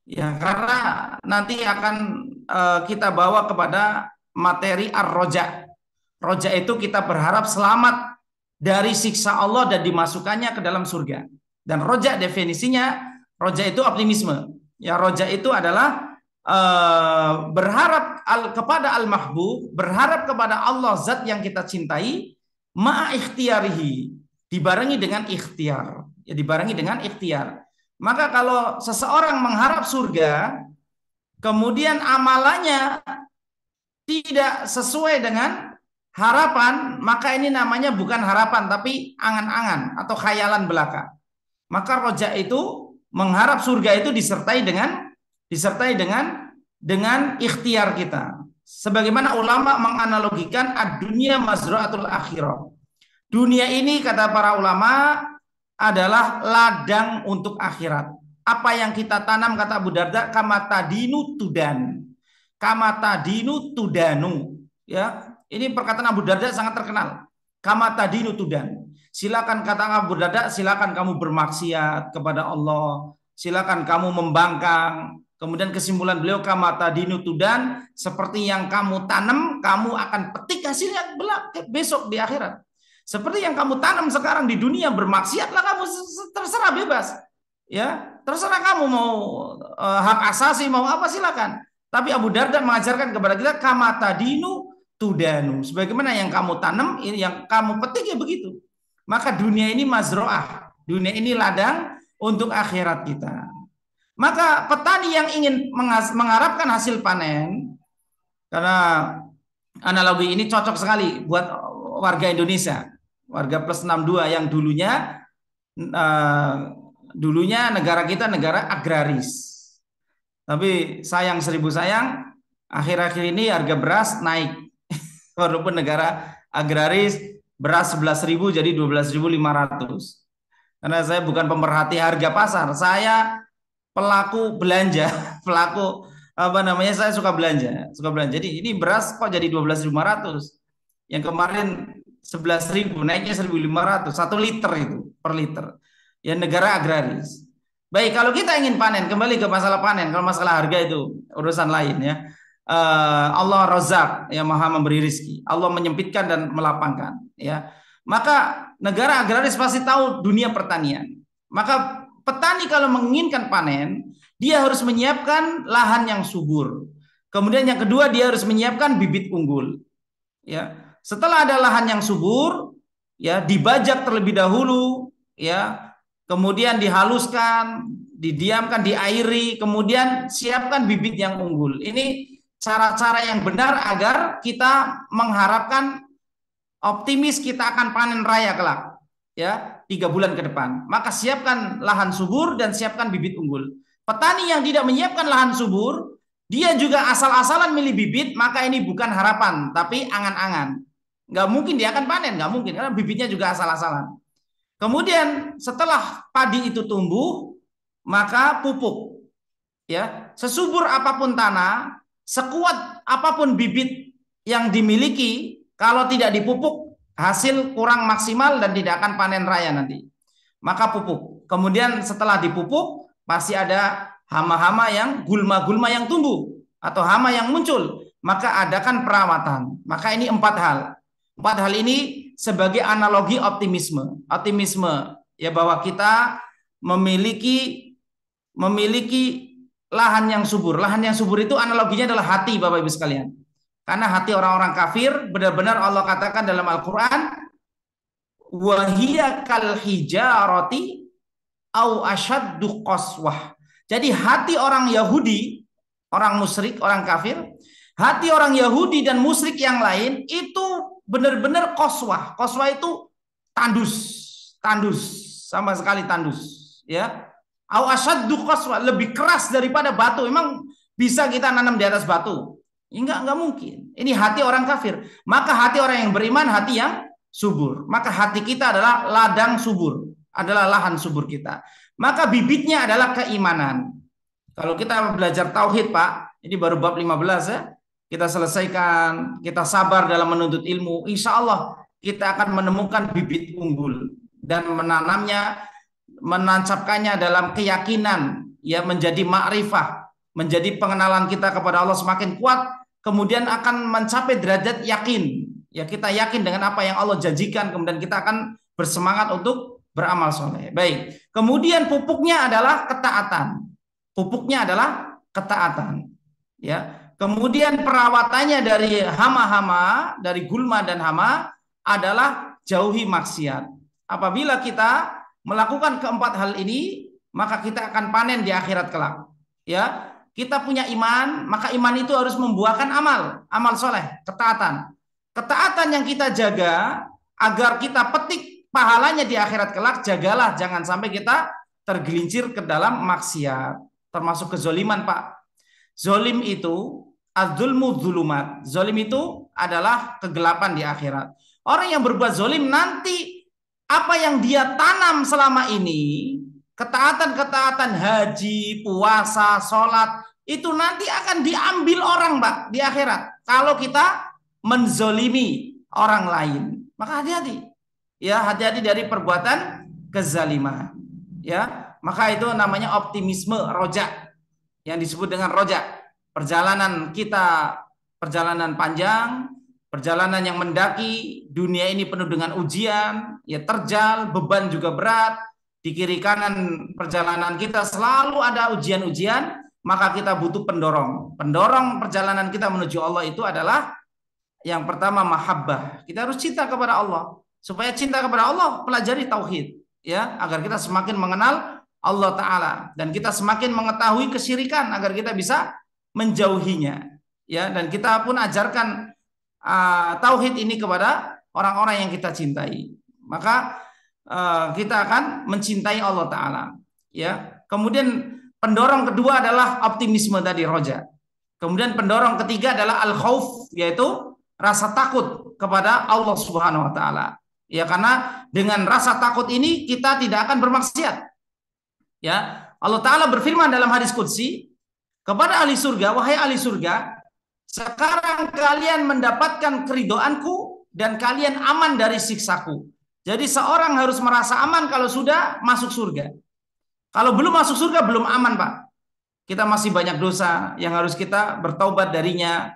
Ya, karena nanti akan kita bawa kepada materi ar-roja. Roja itu kita berharap selamat dari siksa Allah dan dimasukkannya ke dalam surga. Dan roja definisinya, roja itu optimisme. Ya, roja itu adalah berharap kepada al-mahbub, berharap kepada Allah zat yang kita cintai, ma'a ikhtiyarihi, dibarengi dengan ikhtiar. Ya, dibarengi dengan ikhtiar. Maka kalau seseorang mengharap surga, kemudian amalannya tidak sesuai dengan harapan, maka ini namanya bukan harapan, tapi angan-angan atau khayalan belaka. Maka roja itu mengharap surga itu disertai dengan ikhtiar kita. Sebagaimana ulama menganalogikan ad-dunya mazra'atul akhirah. Dunia ini kata para ulama adalah ladang untuk akhirat. Apa yang kita tanam kata Abu Darda, kama tadinu tudan. Kama tadinu tudanu. Ya, ini perkataan Abu Darda sangat terkenal. Kama tadinu tudan. Silakan kata Abu Darda, silakan kamu bermaksiat kepada Allah. Silakan kamu membangkang. Kemudian kesimpulan beliau kama tadinu tudan, seperti yang kamu tanam, kamu akan petik hasilnya besok di akhirat. Seperti yang kamu tanam sekarang di dunia, bermaksiatlah kamu, terserah, bebas. Ya, terserah kamu mau hak asasi mau apa silakan. Tapi Abu Darda mengajarkan kepada kita kama tadinu tudanu. Sebagaimana yang kamu tanam, yang kamu petik ya begitu. Maka dunia ini mazroah, dunia ini ladang untuk akhirat kita. Maka petani yang ingin mengharapkan hasil panen, karena analogi ini cocok sekali buat warga Indonesia, warga plus 62 yang dulunya negara kita negara agraris. Tapi sayang seribu sayang, akhir-akhir ini harga beras naik. Walaupun negara agraris, beras 11.000 jadi 12.500. Karena saya bukan pemerhati harga pasar, saya pelaku belanja, saya suka belanja. Jadi ini beras kok jadi 12.500. Yang kemarin 11.000, naiknya 1.500, 1 liter itu per liter. Ya negara agraris. Baik, kalau kita ingin panen, kembali ke masalah panen. Kalau masalah harga itu urusan lain ya. Allah Razak yang maha memberi rizki. Allah menyempitkan dan melapangkan ya. Maka negara agraris pasti tahu dunia pertanian. Maka petani kalau menginginkan panen, dia harus menyiapkan lahan yang subur. Kemudian yang kedua, dia harus menyiapkan bibit unggul. Ya, setelah ada lahan yang subur, ya dibajak terlebih dahulu, ya, kemudian dihaluskan, didiamkan, diairi, kemudian siapkan bibit yang unggul. Ini cara-cara yang benar agar kita mengharapkan optimis kita akan panen raya kelak. Ya, 3 bulan ke depan. Maka siapkan lahan subur dan siapkan bibit unggul. Petani yang tidak menyiapkan lahan subur, dia juga asal-asalan milih bibit, maka ini bukan harapan, tapi angan-angan. Nggak mungkin dia akan panen, nggak mungkin, karena bibitnya juga asal-asalan. Kemudian setelah padi itu tumbuh, maka pupuk. Ya, sesubur apapun tanah, sekuat apapun bibit yang dimiliki, kalau tidak dipupuk, hasil kurang maksimal dan tidak akan panen raya nanti. Maka pupuk. Kemudian setelah dipupuk, pasti ada hama-hama yang gulma-gulma yang tumbuh atau hama yang muncul. Maka adakan perawatan. Maka ini 4 hal. 4 hal ini sebagai analogi optimisme. Optimisme ya, bahwa kita memiliki lahan yang subur. Lahan yang subur itu analoginya adalah hati, Bapak Ibu sekalian. Karena hati orang-orang kafir benar-benar Allah katakan dalam Al-Quran, wahiyya kal hijarati au asyaddu qaswah. Jadi hati orang Yahudi, orang musyrik, orang kafir, hati orang Yahudi dan musyrik yang lain itu benar-benar qaswah. Qaswah itu tandus, sama sekali tandus, ya. Au asyaddu qaswah, lebih keras daripada batu. Emang bisa kita nanam di atas batu? Enggak mungkin. Ini hati orang kafir. Maka hati orang yang beriman, hati yang subur. Maka hati kita adalah ladang subur, adalah lahan subur kita. Maka bibitnya adalah keimanan. Kalau kita belajar tauhid, Pak, ini baru bab 15 ya. Kita selesaikan, kita sabar dalam menuntut ilmu, insya Allah kita akan menemukan bibit unggul dan menanamnya, menancapkannya dalam keyakinan, ya, menjadi ma'rifah, menjadi pengenalan kita kepada Allah semakin kuat. Kemudian akan mencapai derajat yakin. Ya, kita yakin dengan apa yang Allah janjikan, kemudian kita akan bersemangat untuk beramal soleh. Baik. Kemudian pupuknya adalah ketaatan. Pupuknya adalah ketaatan. Ya. Kemudian perawatannya dari hama-hama, dari gulma dan hama adalah jauhi maksiat. Apabila kita melakukan keempat hal ini, maka kita akan panen di akhirat kelak. Ya. Kita punya iman, maka iman itu harus membuahkan amal soleh, ketaatan. Ketaatan yang kita jaga agar kita petik pahalanya di akhirat kelak, jagalah jangan sampai kita tergelincir ke dalam maksiat, termasuk kezoliman, Pak. Zolim itu az-zulmu dzulumat. Zolim itu adalah kegelapan di akhirat. Orang yang berbuat zolim nanti apa yang dia tanam selama ini, ketaatan-ketaatan haji, puasa, sholat, itu nanti akan diambil orang, Pak, di akhirat. Kalau kita menzolimi orang lain, maka hati-hati. Ya, hati-hati dari perbuatan kezaliman. Ya, maka itu namanya optimisme roja, yang disebut dengan roja. Perjalanan kita, perjalanan panjang, perjalanan yang mendaki, dunia ini penuh dengan ujian, ya terjal, beban juga berat. Di kiri kanan perjalanan kita selalu ada ujian-ujian, maka kita butuh pendorong. Pendorong perjalanan kita menuju Allah itu adalah yang pertama mahabbah. Kita harus cinta kepada Allah. Supaya cinta kepada Allah, pelajari tauhid, ya, agar kita semakin mengenal Allah Ta'ala dan kita semakin mengetahui kesyirikan agar kita bisa menjauhinya, ya, dan kita pun ajarkan tauhid ini kepada orang-orang yang kita cintai, maka kita akan mencintai Allah Ta'ala, ya. Kemudian pendorong kedua adalah optimisme tadi, roja. Kemudian pendorong ketiga adalah al-khauf, yaitu rasa takut kepada Allah Subhanahu Wa Ta'ala, ya, karena dengan rasa takut ini kita tidak akan bermaksiat, ya. Allah Ta'ala berfirman dalam hadis qudsi kepada ahli surga, wahai ahli surga, sekarang kalian mendapatkan keridhoanku dan kalian aman dari siksaku. Jadi seorang harus merasa aman kalau sudah masuk surga. Kalau belum masuk surga belum aman, Pak. Kita masih banyak dosa yang harus kita bertaubat darinya.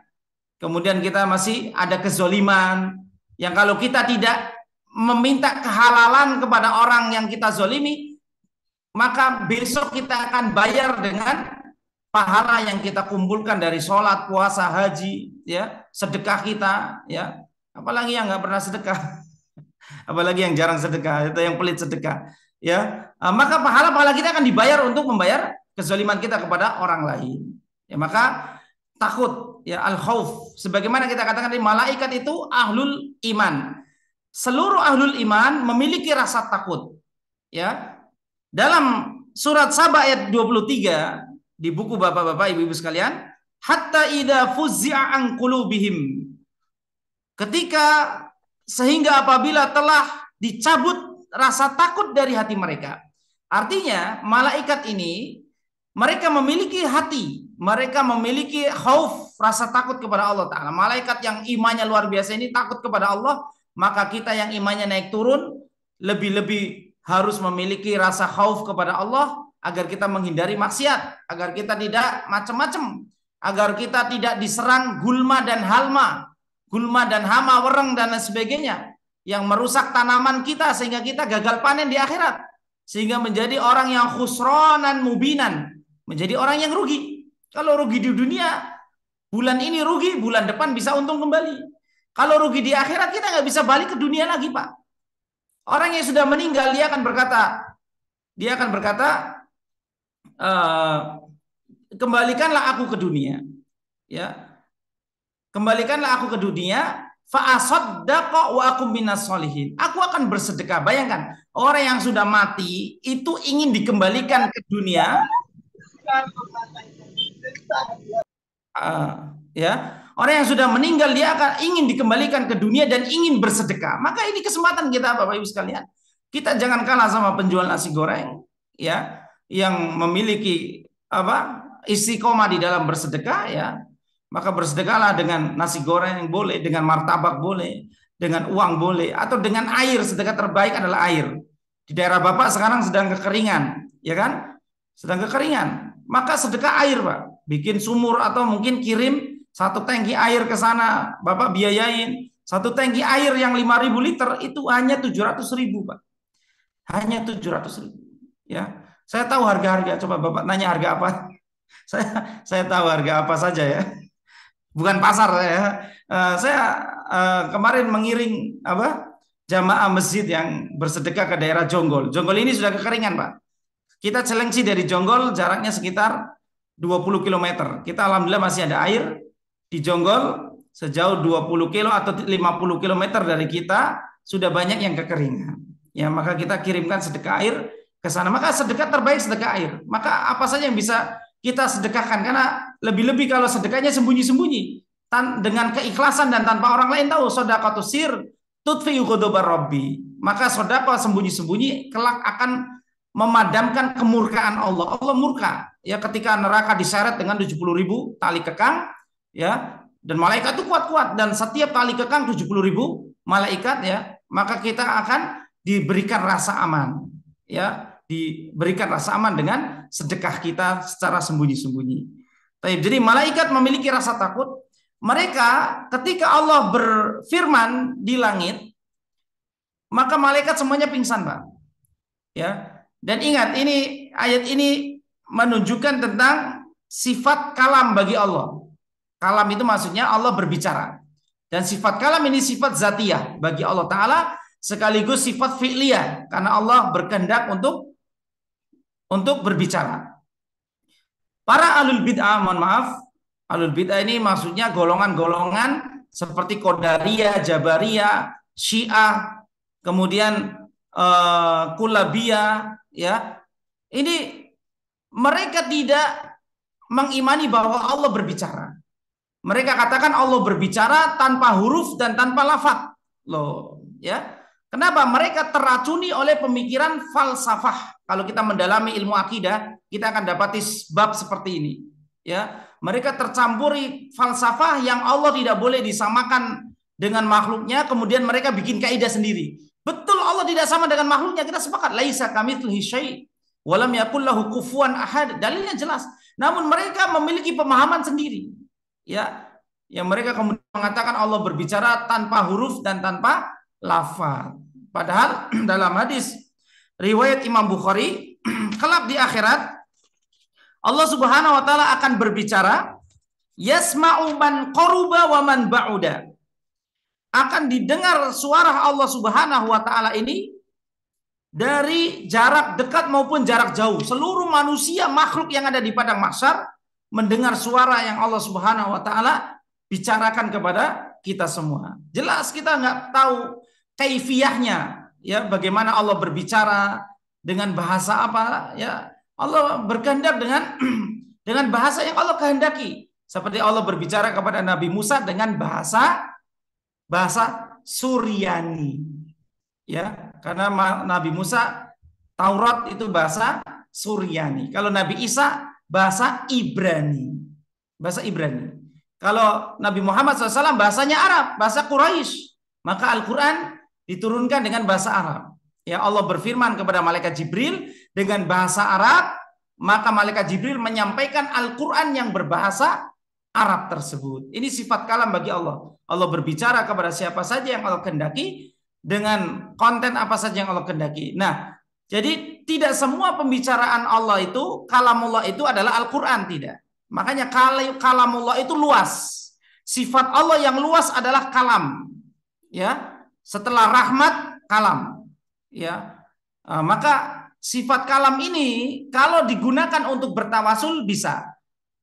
Kemudian kita masih ada kezoliman yang kalau kita tidak meminta kehalalan kepada orang yang kita zolimi, maka besok kita akan bayar dengan pahala yang kita kumpulkan dari sholat, puasa, haji, ya, sedekah kita, ya. Apalagi yang nggak pernah sedekah, apalagi yang jarang sedekah, itu yang pelit sedekah, ya. Maka pahala-pahala kita akan dibayar untuk membayar kezaliman kita kepada orang lain. Ya, maka takut, ya, al-khauf. Sebagaimana kita katakan di malaikat itu ahlul iman. Seluruh ahlul iman memiliki rasa takut, ya. Dalam surat Saba ayat 23 di buku Bapak-bapak, Ibu-ibu sekalian, hatta idza fuzzi'a an qulubihim, ketika sehingga apabila telah dicabut rasa takut dari hati mereka. Artinya malaikat ini mereka memiliki hati, mereka memiliki khauf, rasa takut kepada Allah Ta'ala. Malaikat yang imannya luar biasa ini takut kepada Allah, maka kita yang imannya naik turun lebih-lebih harus memiliki rasa khauf kepada Allah agar kita menghindari maksiat, agar kita tidak macam-macam, agar kita tidak diserang gulma dan hama, wereng dan lain sebagainya yang merusak tanaman kita sehingga kita gagal panen di akhirat, sehingga menjadi orang yang khusranan mubinan, menjadi orang yang rugi. Kalau rugi di dunia, bulan ini rugi, bulan depan bisa untung kembali. Kalau rugi di akhirat, kita nggak bisa balik ke dunia lagi, Pak. Orang yang sudah meninggal dia akan berkata kembalikanlah aku ke dunia, ya, kembalikanlah aku ke dunia, fa asaddaqa wa akum minas sholihin. Aku akan bersedekah. Bayangkan orang yang sudah mati itu ingin dikembalikan ke dunia, ya, orang yang sudah meninggal dia akan ingin dikembalikan ke dunia dan ingin bersedekah. Maka ini kesempatan kita, Bapak Ibu sekalian. Kita jangan kalah sama penjual nasi goreng, ya, yang memiliki istiqomah di dalam bersedekah, ya. Maka bersedekahlah dengan nasi goreng boleh, dengan martabak boleh, dengan uang boleh, atau dengan air. Sedekah terbaik adalah air. Di daerah Bapak sekarang sedang kekeringan, ya kan? Sedang kekeringan. Maka sedekah air, Pak. Bikin sumur atau mungkin kirim 1 tangki air ke sana, Bapak biayain. 1 tangki air yang 5.000 liter itu hanya 700.000, Pak. Hanya 700.000, ya. Saya tahu harga-harga, coba Bapak nanya harga apa. Saya tahu harga apa saja, ya. Bukan pasar saya. Saya kemarin mengiring jamaah masjid yang bersedekah ke daerah Jonggol. Jonggol ini sudah kekeringan, Pak. Kita Cilengsi dari Jonggol jaraknya sekitar 20 km. Kita alhamdulillah masih ada air. Di Jonggol sejauh 20 kilo atau 50 km dari kita sudah banyak yang kekeringan. Ya, maka kita kirimkan sedekah air ke sana. Maka sedekah terbaik sedekah air. Maka apa saja yang bisa kita sedekahkan, karena lebih-lebih kalau sedekahnya sembunyi-sembunyi dengan keikhlasan dan tanpa orang lain tahu. Shadaqatus sir tudfi'u ghadabar rabbi. Maka sedekah sembunyi-sembunyi kelak akan memadamkan kemurkaan Allah. Allah murka ya ketika neraka diseret dengan 70.000 tali kekang ya, dan malaikat itu kuat-kuat, dan setiap tali kekang 70.000 malaikat ya, maka kita akan diberikan rasa aman ya, diberikan rasa aman dengan sedekah kita secara sembunyi-sembunyi. Jadi malaikat memiliki rasa takut. Mereka ketika Allah berfirman di langit, maka malaikat semuanya pingsan, Pak. Ya. Dan ingat, ini ayat ini menunjukkan tentang sifat kalam bagi Allah. Kalam itu maksudnya Allah berbicara. Dan sifat kalam ini sifat zatiyah bagi Allah Ta'ala, sekaligus sifat fi'liyah, karena Allah berkehendak untuk berbicara. Para ahlul bid'ah, mohon maaf, ahlul bid'ah ini maksudnya golongan-golongan seperti Qadariyah, Jabariyah, Syiah, kemudian Kullabiyah, ya. Ini mereka tidak mengimani bahwa Allah berbicara. Mereka katakan Allah berbicara tanpa huruf dan tanpa lafaz. Loh, ya. Kenapa? Mereka teracuni oleh pemikiran falsafah. Kalau kita mendalami ilmu akidah, kita akan dapati bab seperti ini. Ya, mereka tercampuri falsafah yang Allah tidak boleh disamakan dengan makhluknya, kemudian mereka bikin kaidah sendiri. Betul Allah tidak sama dengan makhluknya, kita sepakat. Laisa kamitslihi syai' wa lam yakul lahu kufuwan ahad. Dalilnya jelas. Namun mereka memiliki pemahaman sendiri. Ya, yang mereka kemudian mengatakan Allah berbicara tanpa huruf dan tanpa lafaz. Padahal dalam hadis riwayat Imam Bukhari, kelak di akhirat Allah Subhanahu wa taala akan berbicara, yasma'u man qaruba wa man ba'uda. Akan didengar suara Allah Subhanahu wa taala ini dari jarak dekat maupun jarak jauh. Seluruh manusia makhluk yang ada di padang mahsyar mendengar suara yang Allah Subhanahu wa taala bicarakan kepada kita semua. Jelas kita nggak tahu kaifiyahnya ya, bagaimana Allah berbicara, dengan bahasa apa ya. Allah berkehendak dengan bahasa yang Allah kehendaki. Seperti Allah berbicara kepada Nabi Musa dengan bahasa Suryani. Ya, karena Nabi Musa Taurat itu bahasa Suryani. Kalau Nabi Isa bahasa Ibrani. Bahasa Ibrani. Kalau Nabi Muhammad SAW bahasanya Arab, bahasa Quraisy. Maka Al-Qur'an diturunkan dengan bahasa Arab. Ya, Allah berfirman kepada malaikat Jibril dengan bahasa Arab, maka malaikat Jibril menyampaikan Al-Qur'an yang berbahasa Arab tersebut. Ini sifat kalam bagi Allah. Allah berbicara kepada siapa saja yang Allah kehendaki, dengan konten apa saja yang Allah kehendaki. Nah, jadi tidak semua pembicaraan Allah itu, kalamullah itu adalah Al-Qur'an, tidak. Makanya kalamullah itu luas. Sifat Allah yang luas adalah kalam. Ya, setelah rahmat, kalam. Ya, maka sifat kalam ini kalau digunakan untuk bertawasul bisa,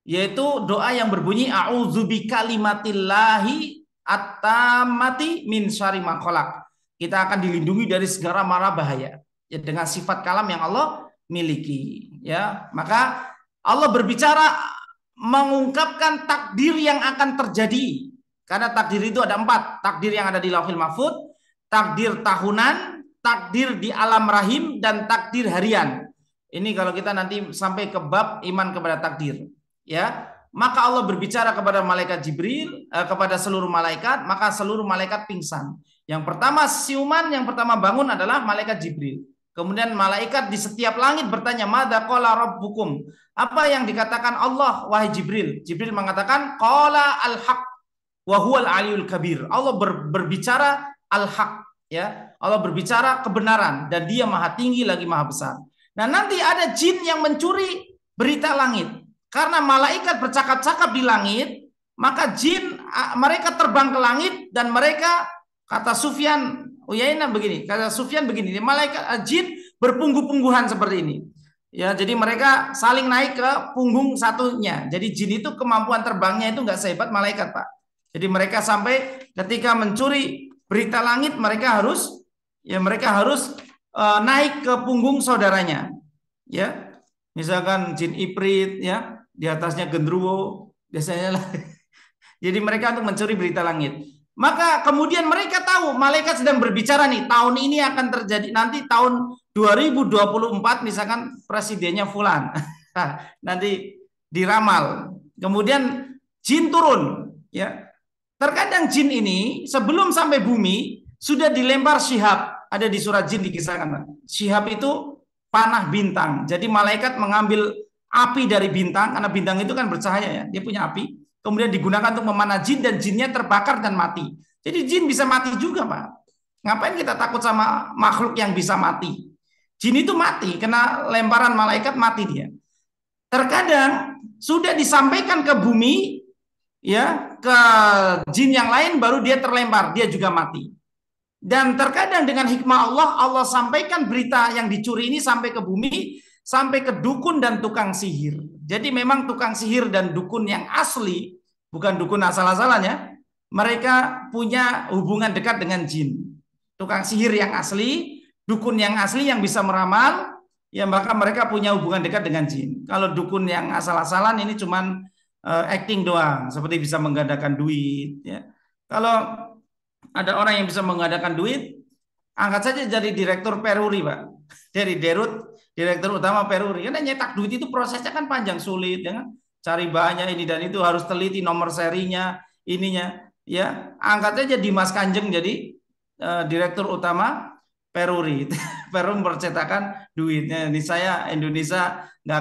yaitu doa yang berbunyi a'udzu bikalimatillahi at-tammati min syarri ma khalaq. Kita akan dilindungi dari segala mara bahaya ya, dengan sifat kalam yang Allah miliki. Ya, maka Allah berbicara mengungkapkan takdir yang akan terjadi, karena takdir itu ada 4. Takdir yang ada di Lauhil Mahfuz, takdir tahunan, takdir di alam rahim, dan takdir harian. Ini kalau kita nanti sampai ke bab iman kepada takdir. Ya, maka Allah berbicara kepada malaikat Jibril, kepada seluruh malaikat, maka seluruh malaikat pingsan. Yang pertama siuman, yang pertama bangun adalah malaikat Jibril. Kemudian malaikat di setiap langit bertanya, "Madza qala rabbukum?" Apa yang dikatakan Allah wahai Jibril? Jibril mengatakan, "Qala al-haq wa huwal aliyul kabir." Allah berbicara al-haq, ya. Allah berbicara kebenaran dan Dia Maha Tinggi lagi Maha Besar. Nah, nanti ada jin yang mencuri berita langit. Karena malaikat bercakap-cakap di langit, maka jin mereka terbang ke langit dan mereka, kata Sufyan Uyainah begini, malaikat jin berpunggu-pungguhan seperti ini. Ya, jadi mereka saling naik ke punggung satunya. Jadi jin itu kemampuan terbangnya itu nggak sehebat malaikat, Pak. Jadi mereka sampai ketika mencuri berita langit mereka harus naik ke punggung saudaranya, ya. Misalkan jin Ifrit, ya, di atasnya genderuwo, biasanya lah. Jadi mereka untuk mencuri berita langit. Maka kemudian mereka tahu malaikat sedang berbicara nih, tahun ini akan terjadi, nanti tahun 2024 misalkan presidennya fulan. Nanti diramal. Kemudian jin turun, ya. Terkadang jin ini sebelum sampai bumi sudah dilempar syihab. Ada di surat jin dikisahkan. Syihab itu panah bintang. Jadi malaikat mengambil api dari bintang, karena bintang itu kan bercahaya ya, dia punya api. Kemudian digunakan untuk memanah jin dan jinnya terbakar dan mati. Jadi jin bisa mati juga, Pak. Ngapain kita takut sama makhluk yang bisa mati? Jin itu mati, kena lemparan malaikat mati dia. Terkadang sudah disampaikan ke bumi, ya, ke jin yang lain baru dia terlempar, dia juga mati. Dan terkadang dengan hikmah Allah, Allah sampaikan berita yang dicuri ini sampai ke bumi, sampai ke dukun dan tukang sihir. Jadi memang tukang sihir dan dukun yang asli, bukan dukun asal-asalan ya, mereka punya hubungan dekat dengan jin. Tukang sihir yang asli, dukun yang asli yang bisa meramal, ya maka mereka punya hubungan dekat dengan jin. Kalau dukun yang asal-asalan ini cuman acting doang, seperti bisa menggandakan duit. Ya. Kalau ada orang yang bisa menggandakan duit, angkat saja jadi direktur Peruri, Pak. Dari Derut, direktur utama Peruri. Karena nyetak duit itu prosesnya kan panjang, sulit, ya kan? Cari banyak ini dan itu, harus teliti nomor serinya, ininya. Ya, angkat saja Dimas Kanjeng jadi direktur utama Peruri. Perum percetakan duitnya. Ini saya Indonesia nggak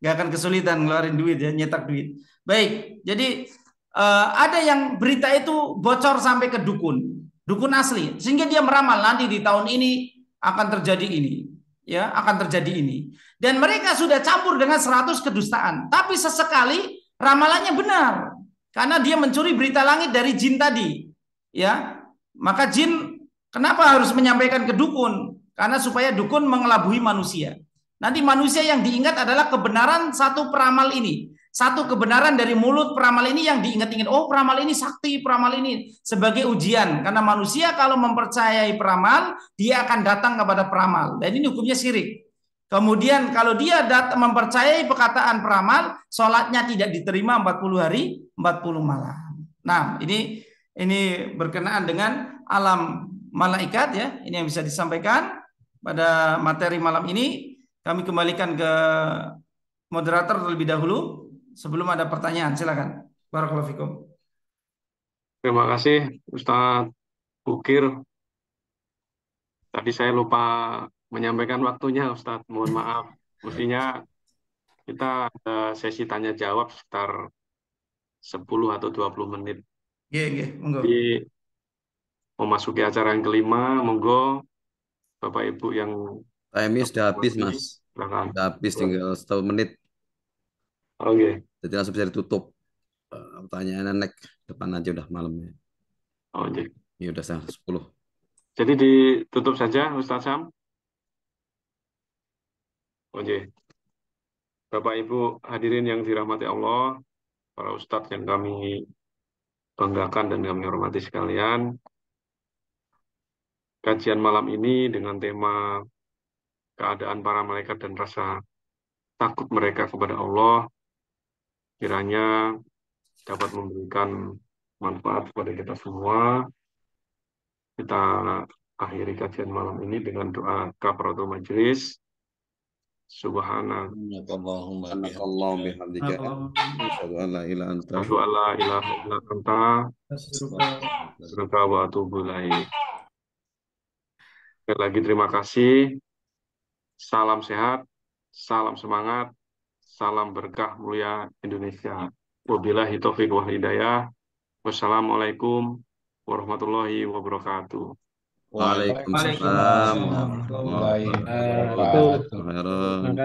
akan kesulitan ngeluarin duit ya, nyetak duit. Baik, jadi ada yang berita itu bocor sampai ke dukun asli, sehingga dia meramal nanti di tahun ini akan terjadi ini, ya, akan terjadi ini. Dan mereka sudah campur dengan 100 kedustaan, tapi sesekali ramalannya benar, karena dia mencuri berita langit dari jin tadi, ya. Maka jin kenapa harus menyampaikan ke dukun? Karena supaya dukun mengelabui manusia. Nanti manusia yang diingat adalah kebenaran satu peramal ini. Satu kebenaran dari mulut peramal ini yang diingat-ingat. Oh, peramal ini sakti, peramal ini sebagai ujian. Karena manusia kalau mempercayai peramal, dia akan datang kepada peramal. Dan ini hukumnya syirik. Kemudian kalau dia mempercayai perkataan peramal, sholatnya tidak diterima 40 hari, 40 malam. Nah, ini berkenaan dengan alam malaikat ya. Ini yang bisa disampaikan pada materi malam ini. Kami kembalikan ke moderator terlebih dahulu. Sebelum ada pertanyaan, silakan. Barakallahu fikum. Terima kasih Ustadz Bukir. Tadi saya lupa menyampaikan waktunya, Ustadz. Mohon maaf. Mestinya kita ada sesi tanya jawab sekitar 10 atau 20 menit. Iya, monggo. Jadi memasuki acara yang kelima, monggo Bapak Ibu yang Time sudah habis, Mas. Silakan. Sudah habis, tinggal 1 menit. Oke. Jadi langsung bisa ditutup. Pertanyaan next depan aja udah malamnya. Oke. Ini udah 10. Jadi ditutup saja, Ustaz Sam. Oke. Bapak Ibu hadirin yang dirahmati Allah, para ustadz yang kami banggakan dan kami hormati sekalian. Kajian malam ini dengan tema keadaan para malaikat dan rasa takut mereka kepada Allah kiranya dapat memberikan manfaat kepada kita semua. Kita akhiri kajian malam ini dengan doa kafaratul majelis. Subhanakallahumma bihamdika asyhadu an la ilaha illa anta astaghfiruka wa atubu ilaik. Sekali lagi terima kasih. Salam sehat, salam semangat, salam berkah mulia Indonesia. Wabillahi taufiq wal hidayah. Wassalamualaikum warahmatullahi wabarakatuh. Waalaikumsalam warahmatullahi wabarakatuh.